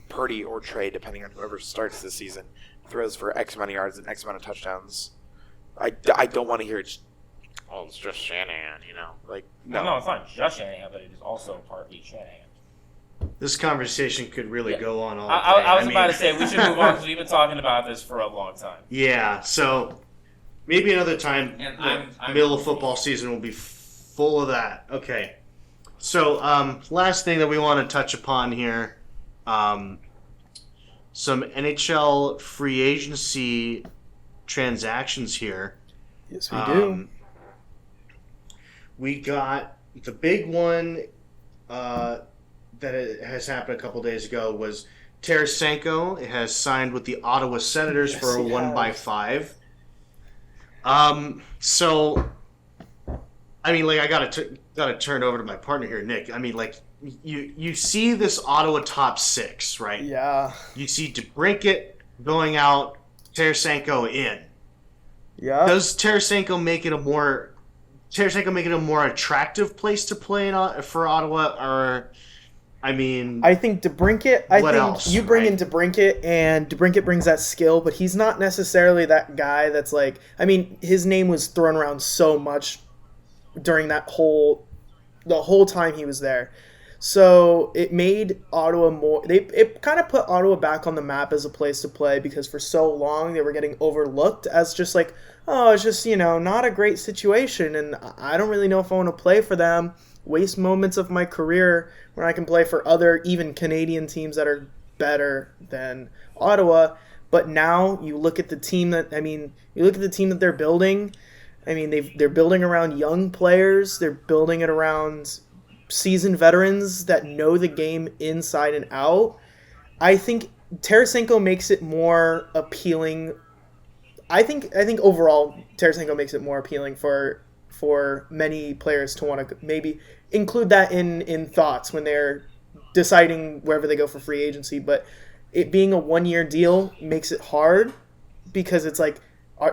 S2: Purdy or Trey, depending on whoever starts this season, throws for X amount of yards and X amount of touchdowns, I don't want to hear it's just Shanahan, Like, no.
S3: No, it's not just Shanahan, but it is also partly Shanahan.
S1: This conversation could really go on all day.
S3: I was about to say, we should move on, because we've been talking about this for a long time.
S1: Yeah, so maybe another time
S3: And
S1: the
S3: I'm
S1: middle of football season will be full of that. Okay. So, last thing that we want to touch upon here, some NHL free agency transactions here.
S4: Yes, we do.
S1: We got the big one that has happened a couple days ago was Tarasenko. It has signed with the Ottawa Senators for a 1x5. So, I mean, like, I gotta turn over to my partner here, Nick. I mean, like, you see this Ottawa top six, right?
S4: Yeah.
S1: You see DeBrincat going out, Tarasenko in.
S4: Yeah.
S1: Does Tarasenko make it a more attractive place to play for Ottawa, or? I mean,
S4: I think DeBrincat.
S1: What else,
S4: you bring
S1: right?
S4: in DeBrincat, and DeBrincat brings that skill, but he's not necessarily that guy that's like. I mean, his name was thrown around so much during the whole time he was there, so it made Ottawa more. It kind of put Ottawa back on the map as a place to play, because for so long they were getting overlooked as just like, oh, it's just not a great situation, and I don't really know if I want to play for them. Waste moments of my career when I can play for other, even Canadian teams that are better than Ottawa. But now you look at the team that they're building. I mean, they're building around young players. They're building it around seasoned veterans that know the game inside and out. I think Tarasenko makes it more appealing. I think overall Tarasenko makes it more appealing for many players to want to maybe include that in thoughts when they're deciding wherever they go for free agency. But it being a 1-year deal makes it hard because it's like,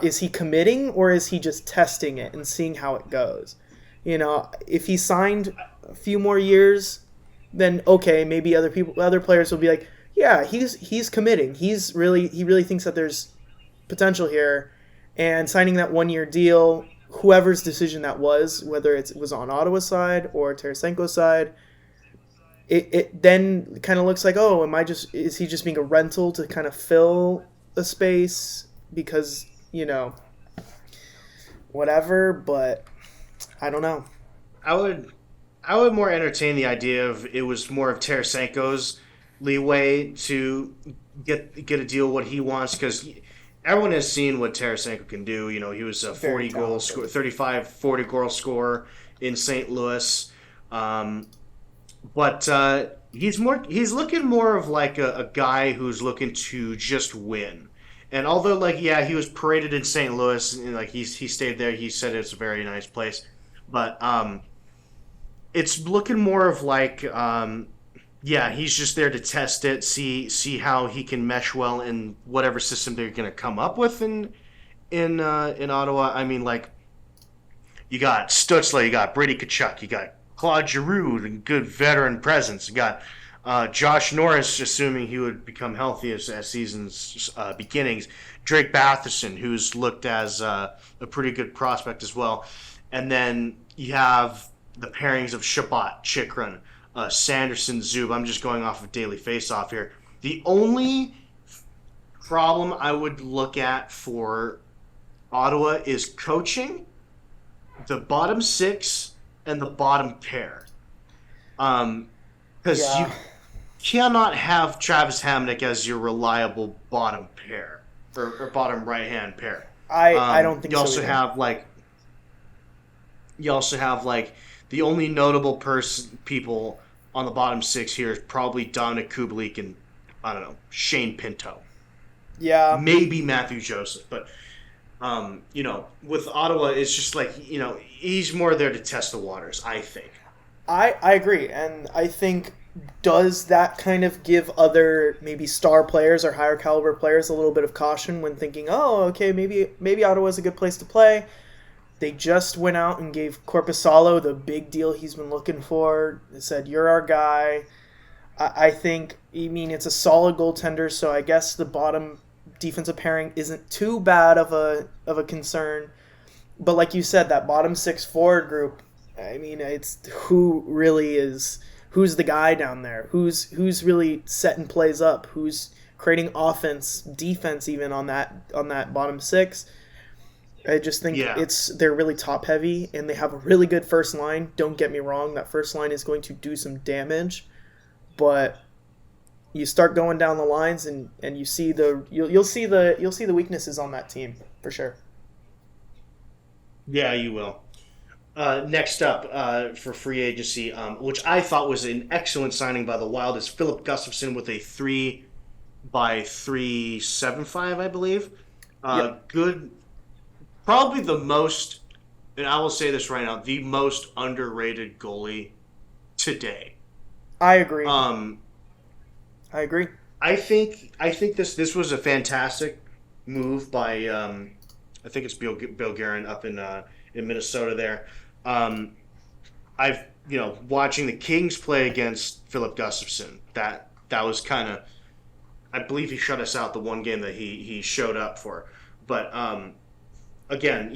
S4: is he committing or is he just testing it and seeing how it goes? If he signed a few more years, then okay, maybe other players will be like, yeah, he's committing. He really thinks that there's potential here, and signing that 1-year deal, whoever's decision that was, whether it was on Ottawa's side or Tarasenko's side, it then kind of looks like, oh, is he just being a rental to kind of fill a space because, whatever, but I don't know.
S1: I would more entertain the idea of it was more of Tarasenko's leeway to get a deal what he wants, because everyone has seen what Tarasenko can do. He was a 40 goal scorer in St. Louis. But he's looking more of like a guy who's looking to just win. And although he was paraded in St. Louis and he stayed there, he said it's a very nice place. But it's looking more of he's just there to test it, see how he can mesh well in whatever system they're going to come up with in Ottawa. I mean, you got Stutzla, you got Brady Tkachuk, you got Claude Giroux, and good veteran presence. You got Josh Norris, assuming he would become healthy as season's beginnings. Drake Batherson, who's looked as a pretty good prospect as well. And then you have the pairings of Shabbat, Chikrin, Sanderson, Zub. I'm just going off of Daily Face-Off here. The only problem I would look at for Ottawa is coaching, the bottom six, and the bottom pair. Because you cannot have Travis Hamonic as your reliable bottom pair or bottom right-hand pair.
S4: I don't think
S1: you
S4: so.
S1: You also have the only notable people on the bottom six here is probably Dominic Kubalik and I don't know, Shane Pinto.
S4: Yeah.
S1: Maybe Matthew Joseph, but with Ottawa, it's just he's more there to test the waters, I think.
S4: I agree, and I think does that kind of give other maybe star players or higher caliber players a little bit of caution when thinking, oh, okay, maybe Ottawa's a good place to play. They just went out and gave Korpisalo the big deal he's been looking for. They said, you're our guy. I think, it's a solid goaltender, so I guess the bottom defensive pairing isn't too bad of a concern. But like you said, that bottom six forward group, it's who's the guy down there? Who's really setting plays up? Who's creating offense, defense even on that bottom six? I just think they're really top heavy and they have a really good first line. Don't get me wrong, that first line is going to do some damage, but you start going down the lines and you see you'll see the weaknesses on that team for sure.
S1: Yeah, you will. Next up for free agency, which I thought was an excellent signing by the Wild, is Philip Gustafsson with a 3x3.75, I believe. Good. Probably the most, and I will say this right now, the most underrated goalie today.
S4: I agree.
S1: I think this was a fantastic move by I think it's Bill Guerin up in Minnesota there. Watching the Kings play against Philip Gustafsson, that was kind of, I believe he shut us out the one game that he showed up for, but again,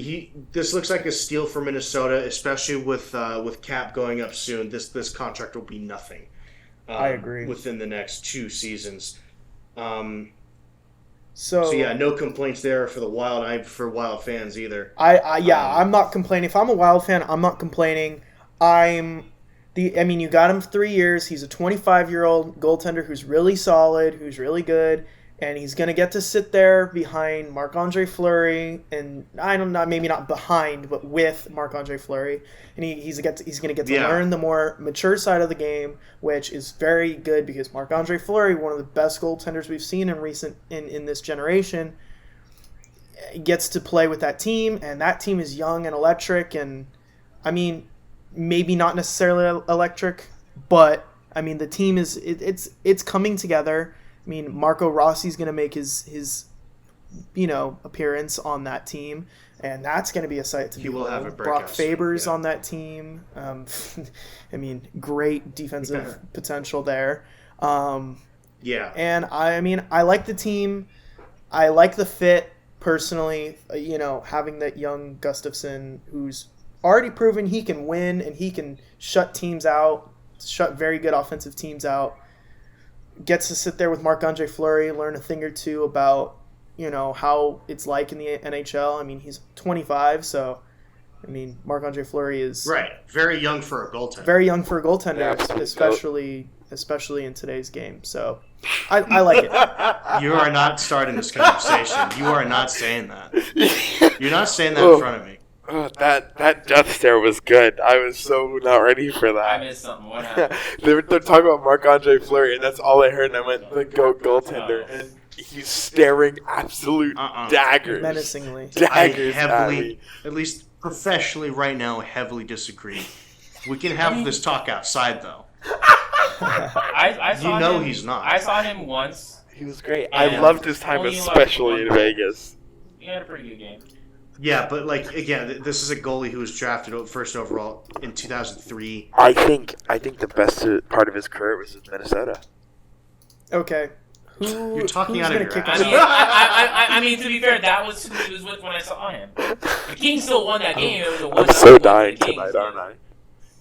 S1: this looks like a steal for Minnesota, especially with Cap going up soon. This contract will be nothing.
S4: I agree.
S1: Within the next 2 seasons. So
S4: yeah,
S1: no complaints there for the Wild. For Wild fans either.
S4: I'm not complaining. If I'm a Wild fan, I'm not complaining. You got him 3 years. He's a 25-year-old goaltender who's really solid, who's really good. And he's going to get to sit there behind Marc-Andre Fleury, and maybe not behind, but with Marc-Andre Fleury. And he's going to get to learn the more mature side of the game, which is very good because Marc-Andre Fleury, one of the best goaltenders we've seen in this generation, gets to play with that team, and that team is young and electric. And maybe not necessarily electric, but the team is it's coming together. I mean, Marco Rossi's going to make his appearance on that team, and that's going to be a sight to behold.
S1: He will have a
S4: Brock
S1: breakout season,
S4: Faber's
S1: yeah.
S4: on that team. I mean, great defensive potential there.
S1: Yeah.
S4: And I like the team. I like the fit personally. Having that young Gustafson who's already proven he can win and he can shut teams out, shut very good offensive teams out. Gets to sit there with Marc-Andre Fleury, learn a thing or two about how it's like in the NHL. I mean, he's 25, so Marc-Andre Fleury is
S1: Right. Very young for a goaltender.
S4: very young for a goaltender,
S2: Yeah,
S4: especially in today's game. So I like it.
S1: You are not starting this conversation. You are not saying that. You're not saying that in front of me.
S2: Oh, that death stare was good. I was so not ready for that.
S3: I missed something. What happened?
S2: They're talking about Marc-Andre Fleury, and that's all I heard, and I went, the GOAT goaltender. And he's staring absolute daggers.
S4: Menacingly.
S2: Daggers
S1: I
S2: at
S1: heavily,
S2: me.
S1: at least professionally right now, heavily disagree. We can have this talk outside, though.
S3: I saw him,
S1: he's not.
S3: I saw him once.
S2: He was great.
S3: And
S2: I loved his time,
S3: only
S2: especially in Vegas.
S3: He had a pretty good game.
S1: Yeah, but again, this is a goalie who was drafted first overall in 2003.
S2: I think the best part of his career was in Minnesota.
S4: Okay.
S1: You're talking
S4: who's
S1: out of
S4: gonna
S1: your
S4: kick
S1: ass.
S4: us off?
S3: I mean, to be fair, that was who he was with when I saw him. The Kings still won that game. It was a
S2: I'm
S3: 1-0
S2: so
S3: win for
S2: dying
S3: the Kings.
S2: tonight, aren't I?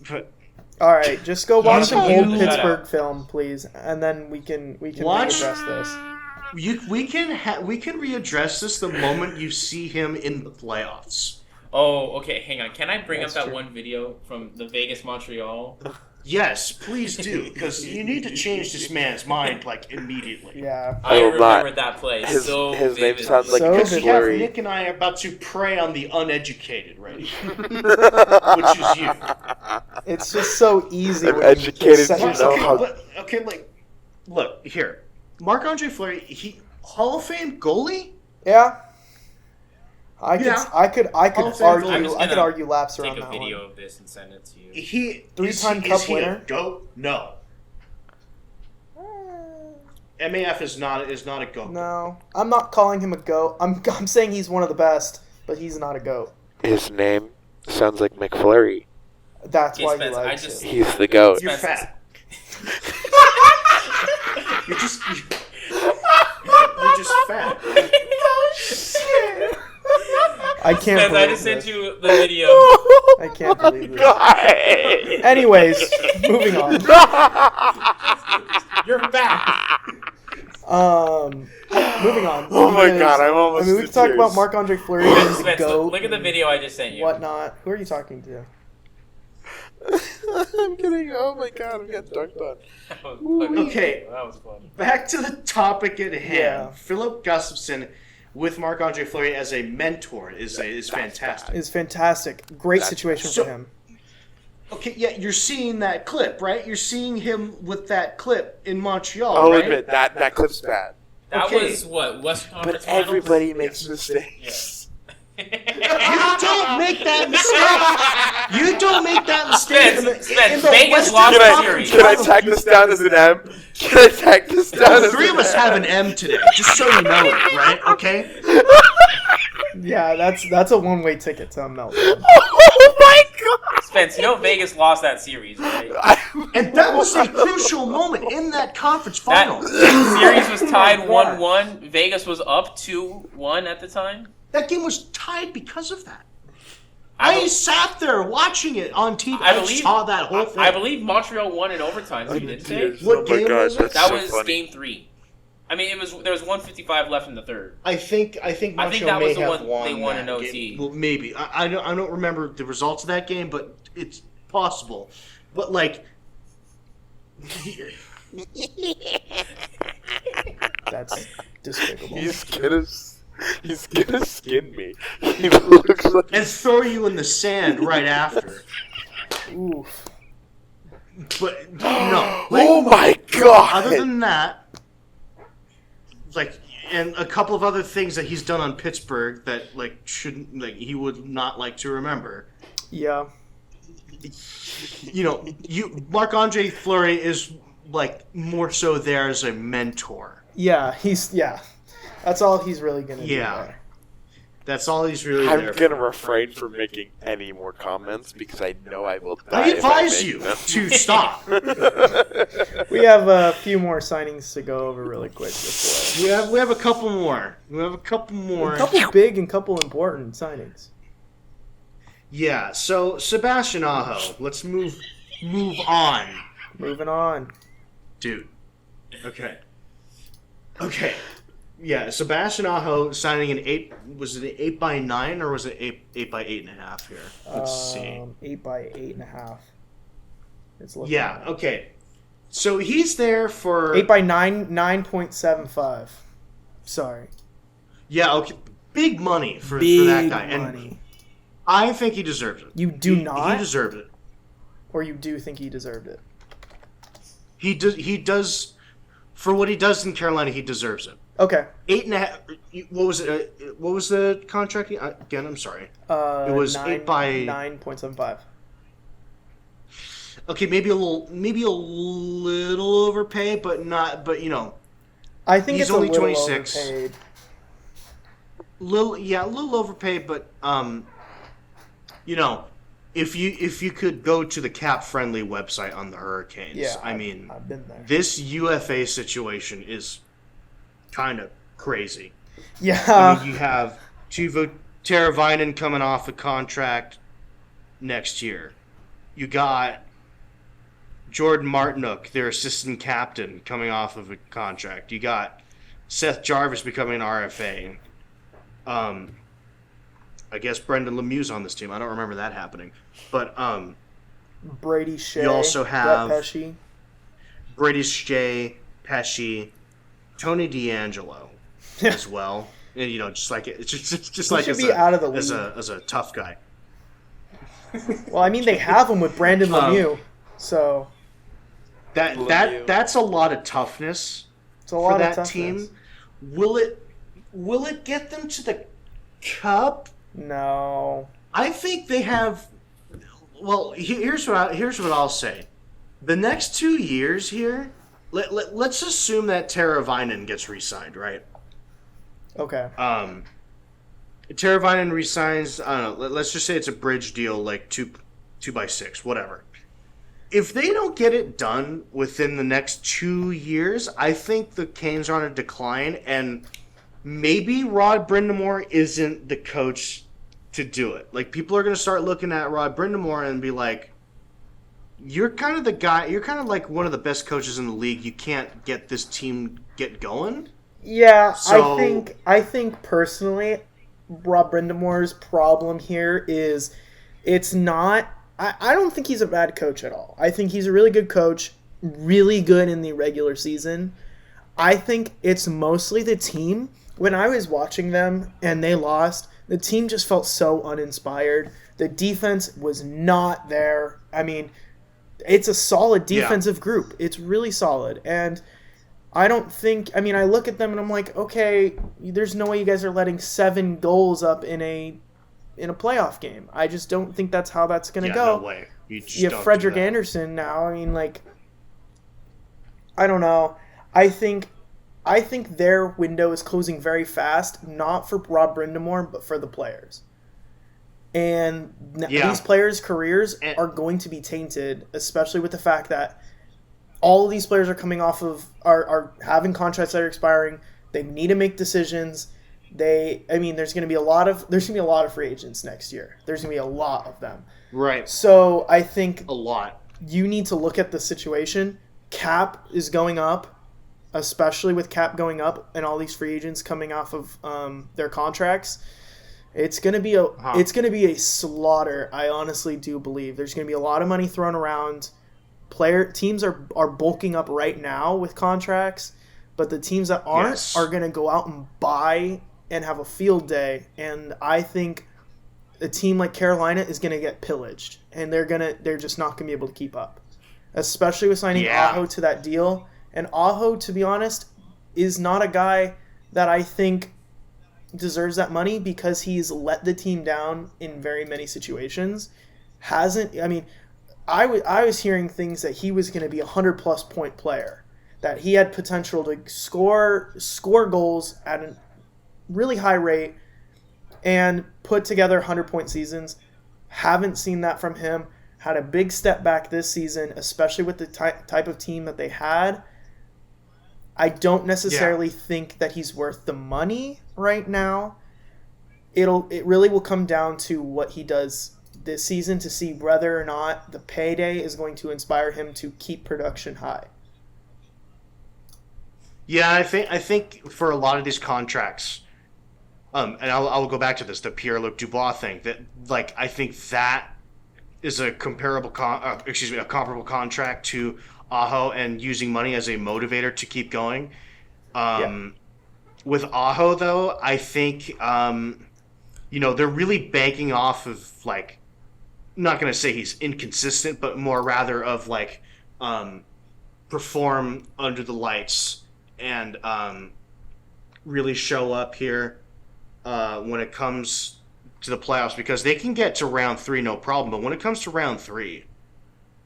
S1: But
S4: All right, just go watch some
S1: You-
S4: old
S1: Shut
S4: Pittsburgh
S3: up.
S4: film, please, and then we can
S1: Watch-
S4: readdress this.
S1: we can readdress this the moment you see him in the playoffs.
S3: Oh, okay. Hang on. Can I bring
S4: That's
S3: up that
S4: true.
S3: one video from the Vegas Montreal?
S1: Yes, please do, because you need to change this man's mind immediately.
S4: Yeah.
S3: I
S2: will not.
S3: remember that play
S2: His
S3: so
S2: name
S3: vividly.
S2: sounds like
S4: So
S1: Because we have
S2: Fleury.
S1: Nick and I about to prey on the uneducated right here, which is you.
S4: It's just so easy.
S2: I'm
S4: when you
S2: educated
S4: set
S2: to
S4: yourself
S2: know
S4: up.
S2: how-
S1: Look here, Marc-Andre Fleury, he Hall of Fame goalie.
S4: Yeah. I could
S1: Yeah.
S4: I could
S1: Hall of Fame
S4: argue
S1: goalie.
S3: I'm just
S4: I could
S3: gonna
S4: argue laps
S3: Take
S4: around
S3: a
S4: that
S3: video
S4: one.
S3: of this and send it to you.
S1: He
S4: Three-time
S1: is
S4: Cup
S1: he
S4: winner?
S1: A goat? No. MAF is not a goat.
S4: No, I'm not calling him a goat. I'm saying he's one of the best, but he's not a goat.
S2: His name sounds like McFlurry.
S4: That's
S3: Okay,
S4: why
S3: Spence,
S4: he
S3: I
S4: likes
S3: just-
S4: it.
S2: He's the GOAT.
S1: You're
S3: Spencer.
S1: fat. You're just fat.
S4: I can't
S3: Spence, I
S4: believe
S3: just sent
S4: this.
S3: you the video.
S4: I can't believe this.
S2: God.
S4: Anyways, moving on.
S1: You're fat.
S4: Moving on.
S2: Oh my
S4: Because,
S2: God, I'm almost
S4: we
S2: in
S4: can talk about
S2: tears.
S4: Marc-Andre Fleury being the
S3: Spence,
S4: goat.
S3: look at the video I just sent you.
S4: Whatnot. Who are you talking to?
S2: I'm kidding. Oh my God, I'm getting dunked on.
S3: That was fucking-
S1: Okay.
S3: That was fun.
S1: Back to the topic at hand.
S4: Yeah.
S1: Philip Gustafson with Marc-Andre Fleury as a mentor is fantastic.
S4: Is fantastic. Great
S2: That's-
S4: situation
S1: so-
S4: for him.
S1: Okay, yeah, you're seeing that clip, right? You're seeing him with that clip in Montreal,
S2: I'll
S1: right?
S2: admit that clip's bad.
S3: That
S1: Okay.
S3: was what Western
S2: But
S3: Conference Finals?
S2: everybody makes mistakes.
S1: You don't make that mistake. You don't make that mistake.
S3: Spence, Vegas
S1: Western
S3: lost
S2: Can
S3: that
S2: I,
S3: series.
S2: can I tag this down as an M? Can I tag this down
S1: All
S2: as
S1: three
S2: an
S1: of us
S2: M?
S1: have an M today, just so you know it, right? Okay?
S4: Yeah, that's a one-way ticket to a meltdown.
S2: Oh my God!
S3: Spence, you know Vegas lost that series, right?
S1: And that was a crucial moment in that conference final.
S3: That series was tied 1-1. Vegas was up 2-1 at the time.
S1: That game was tied because of that.
S3: I
S1: I
S3: bel-
S1: sat there watching it on TV.
S3: I
S1: I
S3: believe-
S1: saw that whole thing.
S3: I believe Montreal won in overtime too,
S2: I'm in
S3: didn't they?
S2: tears.
S1: What
S2: Oh my
S1: game
S2: God,
S1: was it?
S2: that's
S3: That
S2: so
S3: was
S2: funny.
S3: game 3. I mean, there was 155 left in the third.
S1: I think Montreal
S3: that was
S1: may
S3: the
S1: have
S3: one
S1: won
S3: they won
S1: that
S3: in OT.
S1: game. Well, maybe. I don't remember the results of that game, but it's possible. But
S4: That's despicable.
S2: He's gonna skin me. He looks like
S1: and throw you in the sand right after.
S4: Oof.
S1: But no.
S2: oh my God!
S1: Other than that, and a couple of other things that he's done on Pittsburgh that shouldn't he would not like to remember.
S4: Yeah.
S1: Marc-Andre Fleury is more so there as a mentor.
S4: Yeah, that's all he's really gonna do
S1: Yeah.
S4: there.
S1: That's all he's really
S2: I'm
S1: there
S2: going to
S1: for.
S2: refrain from making any more comments because I know I will die.
S1: I
S2: if
S1: advise
S2: make
S1: you
S2: them.
S1: to stop.
S4: We have a few more signings to go over really quick before.
S1: We have a couple more. We have a couple more.
S4: A couple big and couple important signings.
S1: Yeah. So Sebastian Aho. Let's move on,
S4: Moving on.
S1: dude. Okay. Yeah, Sebastian Aho signing an 8x9 or was it 8x8.5 here? Let's see.
S4: 8x8.5. It's looking
S1: Yeah,
S4: like.
S1: okay. So he's there for
S4: 8x9, 9.75. Sorry.
S1: Yeah, okay. Big money for
S4: Big
S1: that guy.
S4: money.
S1: And I think he deserves it.
S4: You do
S1: He
S4: not?
S1: deserved it.
S4: Or you do think he deserved it?
S1: He does for what he does in Carolina, he deserves it.
S4: Okay.
S1: 8.5. What was it? What was the contract again? I'm sorry. It was
S4: 9.75.
S1: Okay, maybe a little overpay, but not. But
S4: I think
S1: he's
S4: it's
S1: only
S4: a little
S1: 26.
S4: overpaid.
S1: a little overpaid. But if you could go to the cap friendly website on the Hurricanes,
S4: Yeah,
S1: I mean,
S4: I've been there.
S1: this UFA situation is kind of crazy.
S4: Yeah.
S1: I mean, you have Teuvo Teravainen coming off a contract next year. You got Jordan Martinook, their assistant captain, coming off of a contract. You got Seth Jarvis becoming an RFA. I guess Brendan Lemieux's on this team. I don't remember that happening. But
S4: Brady Shea.
S1: you also have
S4: Brett Pesce.
S1: Brady Shea, Pesce, Tony D'Angelo as well. And just like it's just
S4: He
S1: like
S4: should
S1: as
S4: be
S1: a,
S4: out of the
S1: as
S4: league.
S1: a as a tough guy.
S4: Well, I mean, they have him with Brandon Lemieux, so
S1: That's a lot of toughness
S4: it's a lot
S1: for
S4: of
S1: that
S4: toughness.
S1: team. Will it get them to the Cup?
S4: No.
S1: I think they have. Well, here's what I'll say. The next 2 years here, let's assume that Teravainen gets re-signed, right?
S4: Okay.
S1: Teravainen resigns. I don't know. Let's just say it's a bridge deal, like 2x6, whatever. If they don't get it done within the next 2 years, I think the Canes are on a decline, and maybe Rod Brind'Amour isn't the coach to do it. Like, people are going to start looking at Rod Brind'Amour and be like, "You're kind of the guy. You're kind of like one of the best coaches in the league. You can't get this team get going."
S4: Yeah,
S1: So-
S4: I think personally, Rob Brind'Amour's problem here is it's not. I don't think he's a bad coach at all. I think he's a really good coach, really good in the regular season. I think it's mostly the team. When I was watching them and they lost, the team just felt so uninspired. The defense was not there. I mean, it's a solid defensive group. It's really solid. And I don't think, I mean, I look at them and I'm like, okay, there's no way you guys are letting 7 goals up in a playoff game. I just don't think that's how that's going to go.
S1: No way. You just
S4: You
S1: don't
S4: have
S1: do
S4: Frederick
S1: that.
S4: Anderson now. I mean, like, I don't know. I think their window is closing very fast, not for Rob Brind'Amour, but for the players. And these players' careers are going to be tainted, especially with the fact that all of these players are coming off of are having contracts that are expiring. They need to make decisions. There's going to be a lot of free agents next year. There's going to be a lot of them.
S1: Right.
S4: So I think
S1: A lot.
S4: you need to look at the situation. Cap is going up, especially with Cap going up and all these free agents coming off of their contracts. It's gonna be a slaughter. I honestly do believe there's gonna be a lot of money thrown around. Teams are bulking up right now with contracts, but the teams that aren't are gonna go out and buy and have a field day. And I think a team like Carolina is gonna get pillaged, and they're just not gonna be able to keep up, especially with signing Aho to that deal. And Aho, to be honest, is not a guy that I think deserves that money because he's let the team down in very many situations. I was hearing things that he was going to be a 100-plus point player. that he had potential to score goals at a really high rate and put together 100-point seasons. Haven't seen that from him. Had a big step back this season, especially with the type of team that they had. I don't necessarily think that he's worth the money right now. It really will come down to what he does this season to see whether or not the payday is going to inspire him to keep production high.
S1: Yeah, I think for a lot of these contracts, and I'll go back to this, the Pierre-Luc Dubois thing. That I think that is a comparable a comparable contract to Aho and using money as a motivator to keep going. With Aho though, I think they're really banking off of I'm not going to say he's inconsistent, but more rather of perform under the lights and really show up here when it comes to the playoffs, because they can get to round 3 no problem, but when it comes to round 3,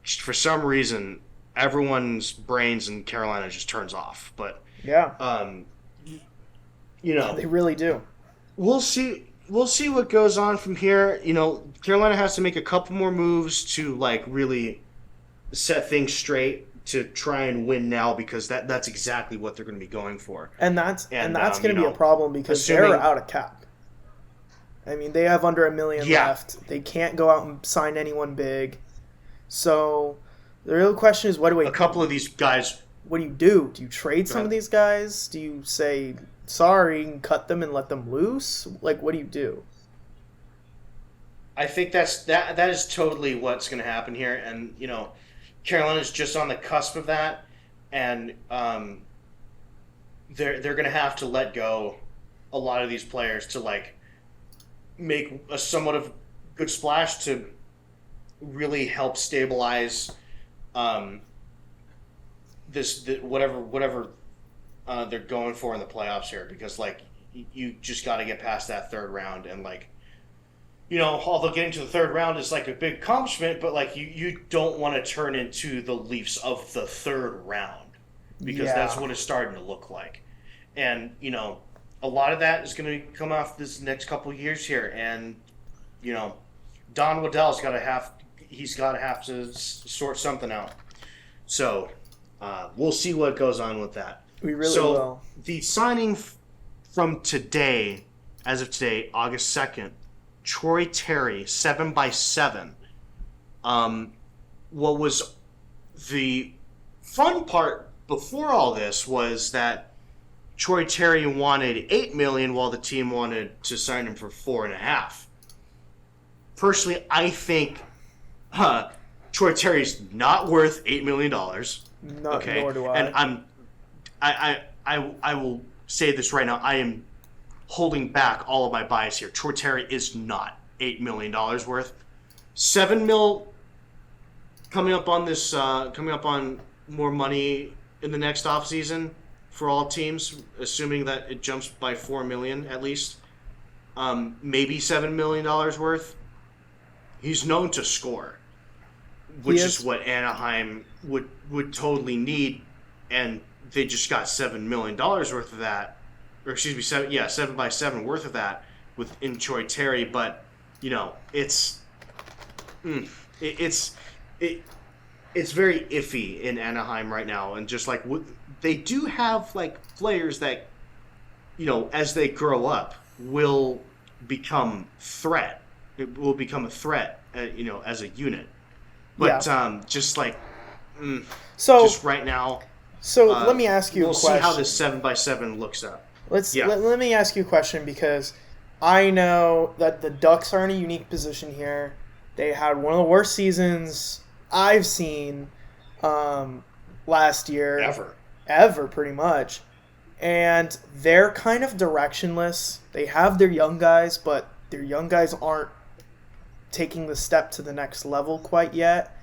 S1: for some reason everyone's brains in Carolina just turns off. But
S4: they really do.
S1: We'll see what goes on from here. Carolina has to make a couple more moves to really set things straight to try and win now, because that's exactly what they're going to be going for.
S4: And that's going to be a problem because they're out of cap. I mean, they have under $1 million left. They can't go out and sign anyone big. So the real question is, a
S1: couple of these guys.
S4: What do you do? Do you trade some of these guys? Do you say sorry and cut them and let them loose? What do you do?
S1: I think that is totally what's going to happen here, and Carolina's just on the cusp of that, and they're going to have to let go a lot of these players to make a somewhat of good splash to really help stabilize whatever they're going for in the playoffs here, because you just got to get past that third round, and although getting to the third round is a big accomplishment, but you don't want to turn into the Leafs of the third round, because that's what it's starting to look like. And a lot of that is going to come off this next couple of years here, and Don Waddell's got to have to sort something out. So we'll see what goes on with that.
S4: We really will.
S1: The signing from today, as of today, August 2nd, Troy Terry, 7x7. What was the fun part before all this was that Troy Terry wanted $8 million while the team wanted to sign him for $4.5. Personally, I think Troy Terry's not worth $8 million.
S4: Nor do I.
S1: And I will say this right now. I am holding back all of my bias here. Troy Terry is not $8 million worth. $7 million coming up on more money in the next offseason for all teams, assuming that it jumps by $4 million at least. Maybe $7 million worth. He's known to score, which is what Anaheim would totally need, and they just got $7 million worth of that. Or excuse me, 7x7 worth of that in Troy Terry, but it's very iffy in Anaheim right now, and just they do have players that as they grow up will become threat. It will become a threat, as a unit. But just right now.
S4: So let me ask you a question.
S1: We'll see how this 7x7 looks up.
S4: Let me ask you a question, because I know that the Ducks are in a unique position here. They had one of the worst seasons I've seen last year. Ever, pretty much. And they're kind of directionless. They have their young guys, but their young guys aren't taking the step to the next level quite yet.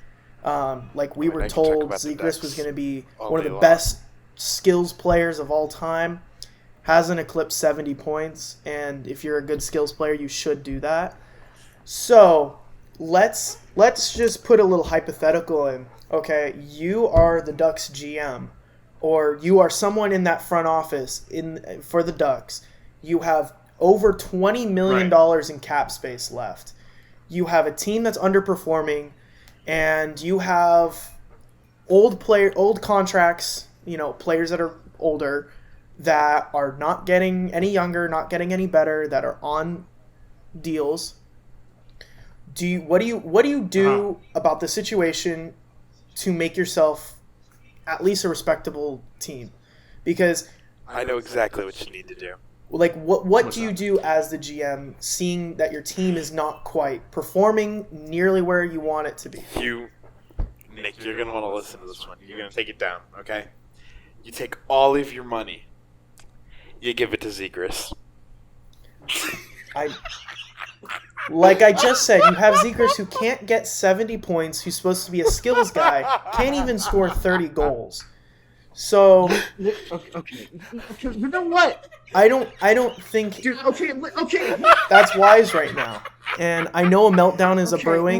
S4: We were told Zegras was going to be one of the best skills players of all time. Hasn't eclipsed 70 points, and if you're a good skills player, you should do that. So let's just put a little hypothetical in. Okay, you are the Ducks GM, or you are someone in that front office for the Ducks, you have over $20 million in cap space left. You have a team that's underperforming, and you have old contracts, players that are older that are not getting any younger, not getting any better, that are on deals. What do you do about the situation to make yourself at least a respectable team? Because
S2: I know exactly what you need to do.
S4: Like, what do you do as the GM, seeing that your team is not quite performing nearly where you want it to be?
S2: Nick, you're going to want to listen to this one. You're going to take it down, okay? You take all of your money. You give it to Zegras.
S4: Like I just said, you have Zegras who can't get 70 points, who's supposed to be a skills guy, can't even score 30 goals. So,
S1: okay, you know what?
S4: I don't think
S1: Dude, okay.
S4: that's wise right now. And I know a meltdown is a brewing,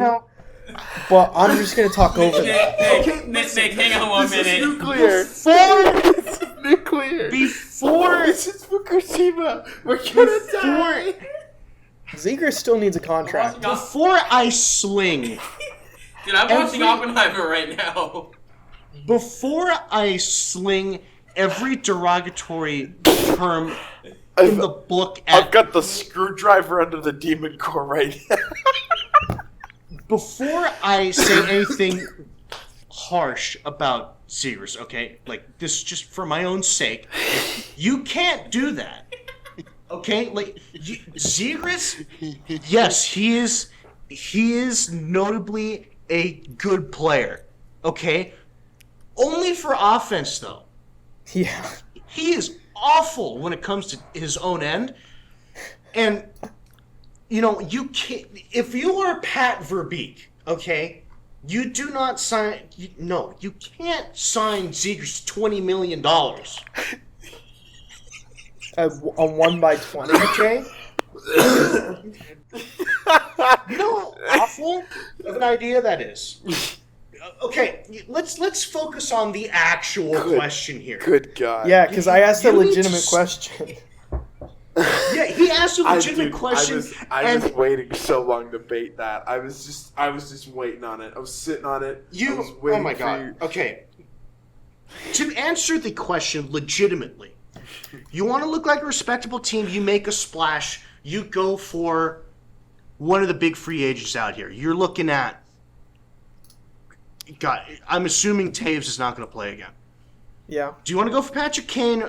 S4: but I'm just gonna talk over that.
S3: Nick, hang on 1 minute.
S2: Nuclear. This is nuclear. This is Fukushima. We're gonna die.
S4: Zegras still needs a contract.
S1: Before I sling,
S3: Dude, I'm watching Oppenheimer right now.
S1: Before I sling every derogatory term in the book
S2: I've got the screwdriver under the demon core right now.
S1: Before I say anything harsh about Zegras, okay? Like, this is just for my own sake. You can't do that. Okay? Like, Zegras, yes, he is notably a good player. Okay? Only for offense, though.
S4: Yeah.
S1: He is awful when it comes to his own end. And, you can't... If you are Pat Verbeek, okay, you do not sign... No, you can't sign Zegras $20 million.
S4: A 1 by 20, okay?
S1: You know how awful of an idea that is. Okay, let's focus on the actual question here.
S2: Good God.
S4: Yeah, because I asked a
S1: You need
S4: legitimate
S1: to-
S4: question.
S1: Yeah, he asked a legitimate question.
S2: I was waiting so long to bait that. I was just waiting on it. I was sitting on it. I was
S1: Oh
S2: waiting
S1: my
S2: for
S1: God.
S2: you.
S1: Okay. To answer the question legitimately, you want to look like a respectable team, you make a splash, you go for one of the big free agents out here. You're looking at... God, I'm assuming Taves is not going to play again.
S4: Yeah.
S1: Do you want to go for Patrick Kane?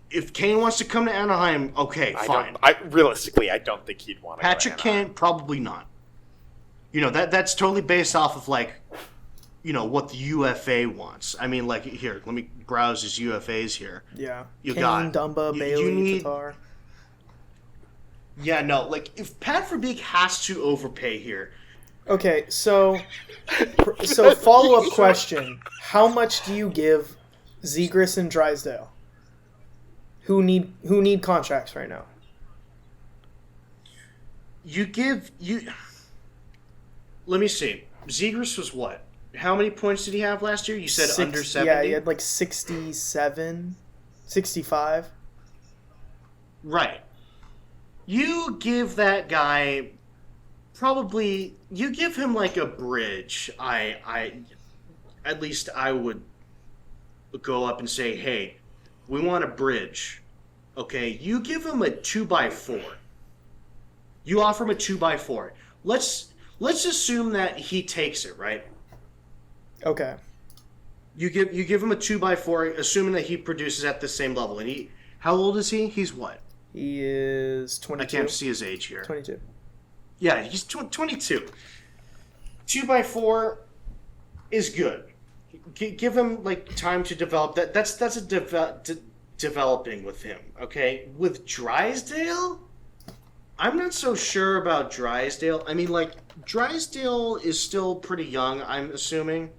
S1: If Kane wants to come to Anaheim, okay, fine.
S2: Realistically, I don't think he'd want to.
S1: Patrick Kane, probably not. That's totally based off of, what the UFA wants. I mean, here, let me browse his UFAs here.
S4: Yeah.
S1: You
S4: Kane,
S1: got
S4: Dumba,
S1: you
S4: Bailey,
S1: need-
S4: Tatar.
S1: Yeah, no, if Pat Verbeek has to overpay here,
S4: Okay, so follow-up question. How much do you give Zegras and Drysdale? Who need contracts right now?
S1: let me see. Zegras was what? How many points did he have last year? You said under 70?
S4: Yeah, he had 67, 65.
S1: Right. You give that guy you give him a bridge. At least I would go up and say, hey, we want a bridge. Okay, you give him a 2x4. You offer him a 2x4. Let's assume that he takes it, right?
S4: Okay.
S1: You give him a 2x4, assuming that he produces at the same level. And how old is he? He's what?
S4: He is 22.
S1: I can't see his age here.
S4: 22.
S1: Yeah, he's 22. 2x4 is good. Give him time to develop. That's developing with him. Okay, with Drysdale, I'm not so sure about Drysdale. I mean, Drysdale is still pretty young. I'm assuming.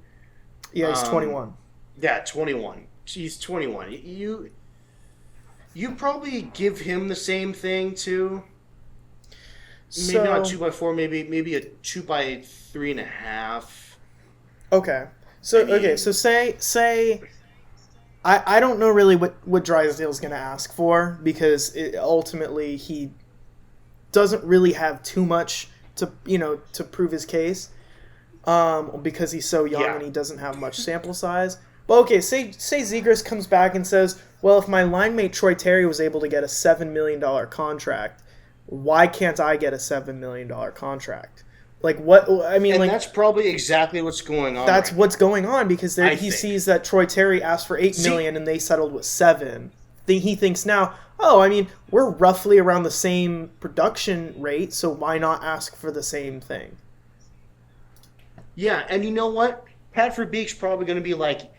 S4: Yeah, he's 21.
S1: Yeah, 21. He's 21. You probably give him the same thing too. Maybe not 2x4. Maybe a 2x3.5.
S4: Okay. So say I don't know really what Drysdale's going to ask for, because ultimately he doesn't really have too much to prove his case, because he's so young and he doesn't have much sample size. But okay, say Zegras comes back and says, well, if my line mate Troy Terry was able to get a $7 million contract, why can't I get a $7 million contract? Like, what? I mean,
S1: and that's probably exactly what's going on.
S4: That's what's going on, because he sees that Troy Terry asked for $8 million and they settled with $7 million. He thinks now, I mean, we're roughly around the same production rate, so why not ask for the same thing?
S1: Yeah, and you know what? Pat Verbeek's probably going to be like,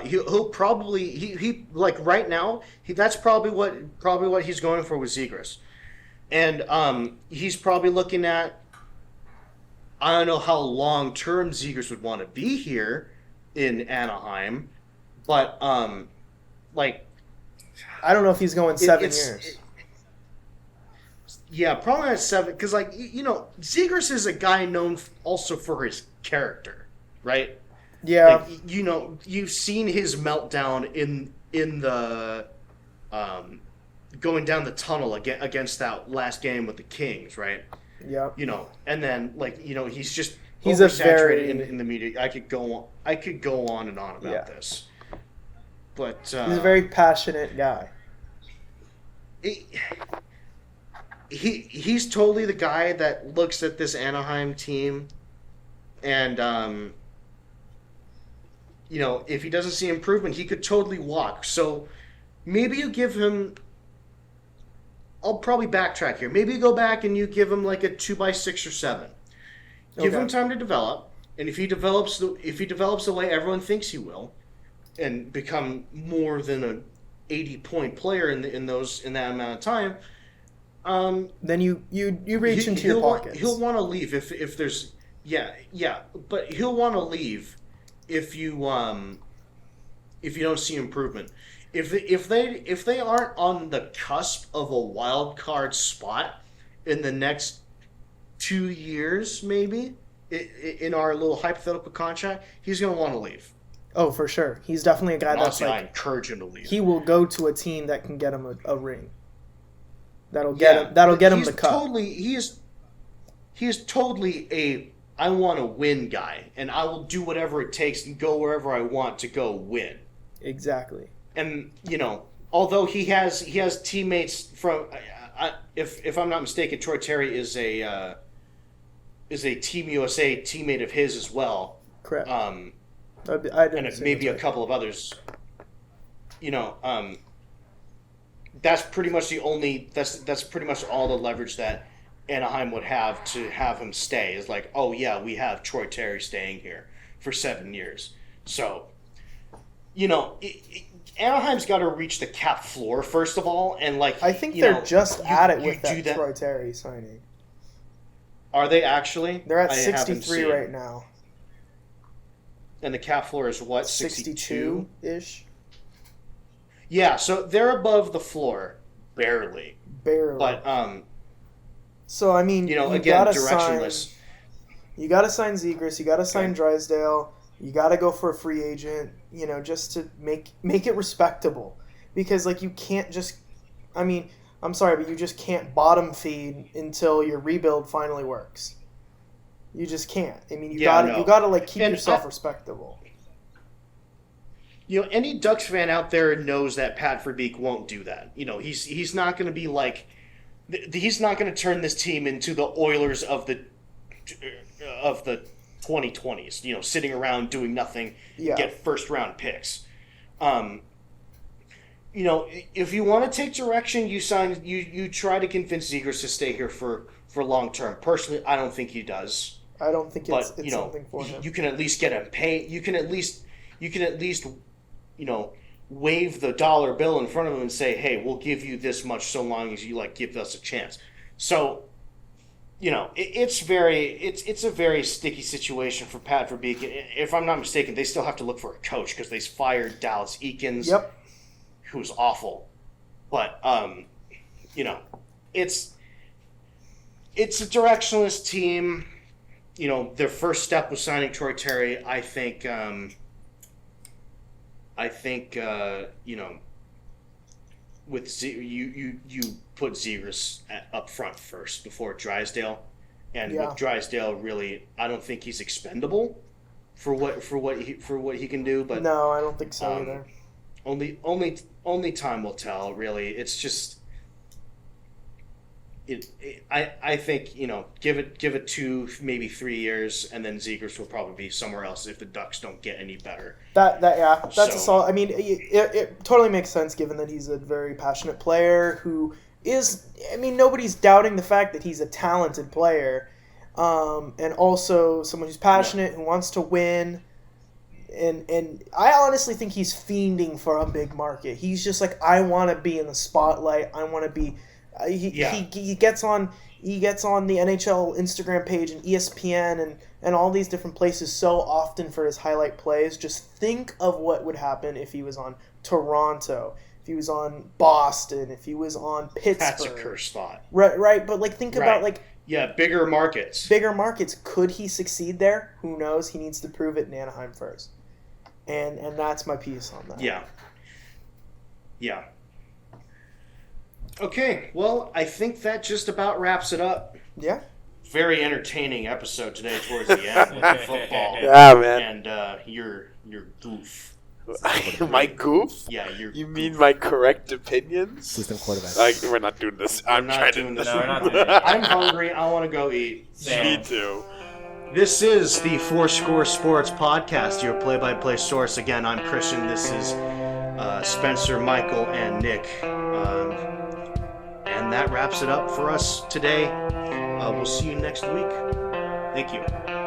S1: he'll probably he like right now that's probably what he's going for with Zegras, and he's probably looking at, I don't know how long term Zegras would want to be here in Anaheim, but like
S4: I don't know if he's going 7 years.
S1: Yeah, probably not 7, because Zegras is a guy known also for his character, right?
S4: Yeah.
S1: Like, you've seen his meltdown in the going down the tunnel against that last game with the Kings, right?
S4: Yeah.
S1: And then he's
S4: oversaturated
S1: in the media. I could go on and on about this, but
S4: he's a very passionate guy.
S1: He's totally the guy that looks at this Anaheim team, and if he doesn't see improvement, he could totally walk. So maybe you give him. I'll probably backtrack here. Maybe you go back and you give him like a 2x6 or 7. Give him time to develop, and if he develops the way everyone thinks he will, and become more than an 80-point player in that amount of time.
S4: Then you reach into your pockets.
S1: He'll want to leave if there's but he'll want to leave if you don't see improvement. If they aren't on the cusp of a wild card spot in the next 2 years, maybe in our little hypothetical contract, he's going to want to leave.
S4: Oh, for sure. He's definitely a guy that's
S1: I encourage him to leave.
S4: He will go to a team that can get him a ring. That'll get him the cup.
S1: He is totally a I want to win guy, and I will do whatever it takes and go wherever I want to go win.
S4: Exactly.
S1: And although he has teammates from, if I'm not mistaken, Troy Terry is a Team USA teammate of his as well.
S4: Correct.
S1: And maybe a couple of others. That's pretty much that's pretty much all the leverage that Anaheim would have to have him stay. Is like, oh yeah, we have Troy Terry staying here for 7 years. So, Anaheim's got to reach the cap floor first of all, and
S4: I think they're just at it with that Troy Terry signing.
S1: Are they actually?
S4: They're at 63 right now.
S1: And the cap floor is what,
S4: 62-ish?
S1: Yeah, so they're above the floor, barely. But
S4: so I mean, you
S1: again,
S4: gotta
S1: directionless.
S4: You got to sign Zegras. You got to sign Drysdale. You got to go for a free agent. Just to make it respectable, because you can't just. I mean, I'm sorry, but you just can't bottom feed until your rebuild finally works. You just can't. I mean, you got to keep yourself respectable.
S1: Any Ducks fan out there knows that Pat Verbeek won't do that. He's not going to be like, he's not going to turn this team into the Oilers of the 2020s. Sitting around doing nothing, get first round picks. If you want to take direction, you try to convince Zegras to stay here for long term. Personally, I don't think he does.
S4: I don't think it's something for him.
S1: You can at least get him paid. You can at least wave the dollar bill in front of him and say, hey, we'll give you this much so long as you give us a chance. So, it's a very sticky situation for Pat Verbeek. If I'm not mistaken, they still have to look for a coach because they fired Dallas Eakins, who's awful. But it's a directionless team. their first step was signing Troy Terry. I think with you put Zegras up front first before Drysdale, and with Drysdale, really, I don't think he's expendable for what he can do. But
S4: no, I don't think so either.
S1: Only time will tell. Really, it's just. I think give it 2, maybe 3 years, and then Zegras will probably be somewhere else if the Ducks don't get any better.
S4: That's a solid. I mean, it totally makes sense given that he's a very passionate player who is. I mean, nobody's doubting the fact that he's a talented player, and also someone who's passionate who wants to win. And I honestly think he's fiending for a big market. He's just like, I want to be in the spotlight. I want to be. He gets on the NHL Instagram page and ESPN and all these different places so often for his highlight plays. Just think of what would happen if he was on Toronto, if he was on Boston, if he was on Pittsburgh.
S1: That's a cursed thought.
S4: Right. But think about
S1: bigger markets.
S4: Bigger markets. Could he succeed there? Who knows? He needs to prove it in Anaheim first. And that's my piece on that.
S1: Yeah. Okay, well, I think that just about wraps it up.
S4: Yeah.
S1: Very entertaining episode today towards the end with the football.
S2: Yeah, man.
S1: And your goof.
S2: My goof?
S1: Yeah,
S2: You mean my correct opinions?
S5: System quarterback.
S2: We're not doing this.
S1: No, we're not doing this. I'm hungry. I want to go eat.
S2: Me too.
S1: This is the Four Score Sports Podcast, your play-by-play source. Again, I'm Christian. This is Spencer, Michael, and Nick. And that wraps it up for us today. We'll see you next week. Thank you.